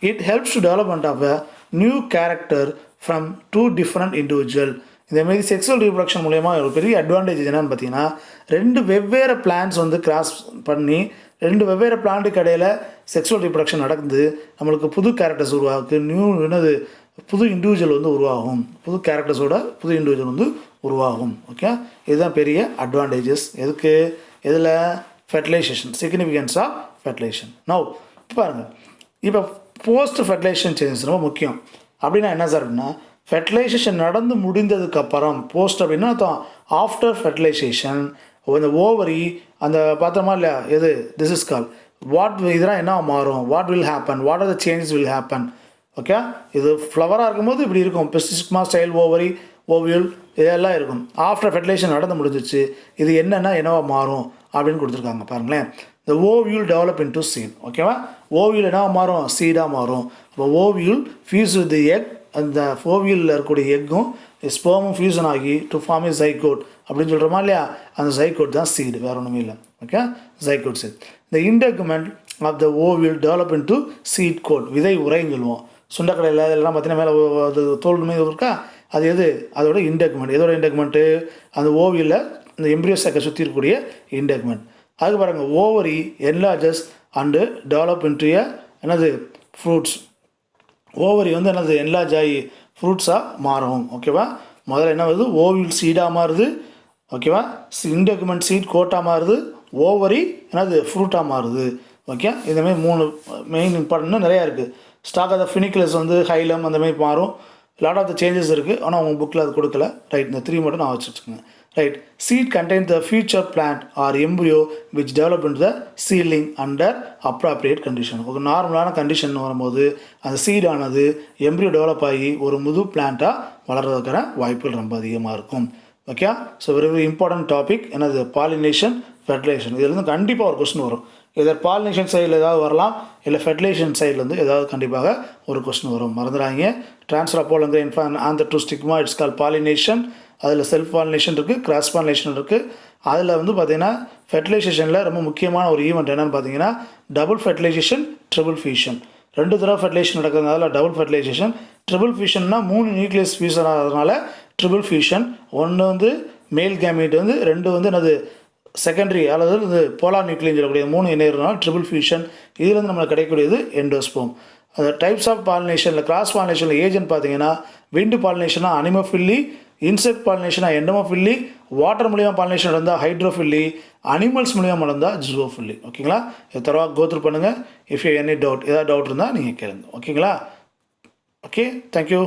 It helps to development of a new character from two different individual. இதேமாரி செக்ஸுவல் ரீப்ரொடக்ஷன் மூலயமா ஒரு பெரிய அட்வான்டேஜ் என்னென்னு பார்த்தீங்கன்னா, ரெண்டு வெவ்வேறு பிளான்ஸ் வந்து கிராஸ் பண்ணி ரெண்டு வெவ்வேறு பிளான்ட்டுக்கு இடையில் செக்ஸுவல் ரீப்ரொடக்ஷன் நடக்குது. நம்மளுக்கு புது கேரக்டர்ஸ் உருவாக்கு, என்னது புது இண்டிவிஜுவல் வந்து உருவாகும். புது கேரக்டர்ஸோட புது இண்டிவிஜுவல் வந்து உருவாகும். ஓகே, இதுதான் பெரிய அட்வான்டேஜஸ். எதுக்கு, இதில் fertilisation, significance of fertilisation. Now பாருங்கள், இப்போ போஸ்ட் ஃபெர்டிலைசேஷன் சேஞ்சஸ் ரொம்ப முக்கியம். அப்படின்னா என்ன சார் அப்படின்னா, ஃபெர்டிலைசேஷன் நடந்து முடிந்ததுக்கப்புறம், போஸ்ட் அப்படின்னா ஆஃப்டர் ஃபெர்டிலைசேஷன் அந்த ஓவரி அந்த பார்த்தோமா இல்லையா, எது திஸ் இஸ் கால் வாட், இதெல்லாம் என்ன மாறும், what will happen, what are the changes will happen. Okay, இது ஃப்ளவராக இருக்கும்போது இப்படி இருக்கும், ஸ்டிக்மா, ஸ்டைல், ஓவரி, ஓவியல், இதெல்லாம் இருக்கும். ஆஃப்டர் ஃபெர்டிலைசேஷன் நடந்து முடிஞ்சிச்சு, இது என்னவா மாறும் அப்படின்னு கொடுத்துருக்காங்க பாருங்களேன். இந்த ஓவியூல் டெவலப் இன்டு சீட். ஓகேவா, ஓவியூல் என்னவா மாறும், சீடாக மாறும். அப்போ ஓவியூல் ஃபியூஸ் வித் எக், அந்த ஓவியூலில் இருக்கக்கூடிய எக்கும் ஸ்பெர்மும் ஃபியூசன் ஆகி டு ஃபார்ம் ஏ ஜைகோட் அப்படின்னு சொல்கிறோமா இல்லையா, அந்த ஜைகோட் தான் சீடு, வேறு ஒன்றுமே இல்லை. Okay, zygote seed. இந்த integument of the ovule develop into seed coat, விதை உரைன்னு சொல்லுவோம். சுண்டக்கடையில் இதெல்லாம் பார்த்தீங்கன்னா மேலே அது தோல் மீது இருக்கா, அது எது, அதோட இன்டெக்மெண்ட். எதோட இன்டெக்மெண்ட்டு, அந்த ஓவியில் இந்த எம்ப்ரியோ சக்கை சுற்றி இருக்கக்கூடிய இன்டெக்மெண்ட். அதுக்கு பாருங்கள், ovary enlarges and develop into என்னது ஃப்ரூட்ஸ். ஓவரி வந்து என்னது என்லார்ஜ் ஆகி ஃப்ரூட்ஸாக மாறும். ஓகேவா, முதல்ல என்ன வருது, ஓவியூல் சீடாக மாறுது. ஓகேவா, இன்டெக்மெண்ட் சீட் கோட்டாக மாறுது, ஓவரி என்னது ஃப்ரூட்டாக மாறுது. ஓகே, இந்தமாதிரி 3 மெயின் இம்பார்ட்டன்ட்னு நிறையா இருக்குது. ஸ்டாக் ஆஃப் த ஃபினிக்குலஸ் வந்து ஹைலம் அந்தமாதிரி மாறும். லாட் ஆஃப் த சேஞ்சஸ் இருக்குது, ஆனால் உங்கள் புக்கில் அது கொடுக்கல. ரைட், இந்த 3 மட்டும் நான் வச்சுருக்கேங்க. Right, seed contain the future plant or embryo which develop into the seedling under appropriate condition. ஒரு நார்மலான கண்டிஷன் வரும்போது அந்த சீடானது எம்ப்ரியோ டெவலப் ஆகி ஒரு முது பிளான்ட்டாக வளர்கிறதுக்கான வாய்ப்புகள் ரொம்ப அதிகமாக இருக்கும். Okay, so very important topic என்னது, பாலினேஷன், ஃபெர்டிலைசேஷன். இதுலேருந்து கண்டிப்பாக ஒரு கொஸ்டின் வரும். இதர் பாலினேஷன் சைடில் ஏதாவது வரலாம், இல்லை ஃபெர்டிலைசேஷன் சைட்லேருந்து ஏதாவது கண்டிப்பாக ஒரு கொஸ்டின் வரும். மறந்துடாங்க. Transfer of pollen grain anther to stigma, it's call pollination. அதில் செல்ஃப் பாலினேஷன் இருக்குது, கிராஸ் பாலினேஷன் இருக்குது. அதில் வந்து பார்த்திங்கன்னா ஃபெர்டிலைசேஷனில் ரொம்ப முக்கியமான ஒரு ஈவெண்ட் என்னென்னு பார்த்தீங்கன்னா, டபுள் ஃபெர்டிலைசேஷன், ட்ரிபிள் ஃபியூஷன். 2 தடவை ஃபெர்டிலைசேஷன் நடக்கிறதுனால டபுள் ஃபெர்டிலைசேஷன். ட்ரிபிள் ஃபியூஷன்னா 3 நியூக்ளியஸ் ஃபியூஷன் ஆகிறதுனால ட்ரிபிள் ஃபியூஷன். 1 வந்து மேல் கேமீட் வந்து, 2 வந்து என்னது செகண்டரி, அல்லது இது போலார் நியூக்ளியன் சொல்லக்கூடிய 3 இணையறதுனால ட்ரிபிள் ஃபியூஷன். இதுலேருந்து நம்மளுக்கு கிடைக்கக்கூடியது எண்டோஸ்போம். அந்த டைப்ஸ் ஆஃப் பாலினேஷனில், கிராஸ் பாலினேஷனில் ஏஜென்ட் பார்த்தீங்கன்னா, விண்டு பாலினேஷனா அனிமோஃபில்லி, இன்செக்ட் பாலினேஷனா எண்டோமோஃபில்லி, வாட்டர் மூலியமாக பாலினேஷன் நடந்தால் ஹைட்ரோஃபில்லி, அனிமல்ஸ் மூலியமாக நடந்தால் ஜூவோஃபில்லி. ஓகேங்களா, இதை தரவாக கோத்ரூ பண்ணுங்கள். இஃப் யூ எனி டவுட், ஏதாவது டவுட் இருந்தால் நீங்கள் கேளுங்க. ஓகேங்களா, ஓகே, தேங்க்யூ.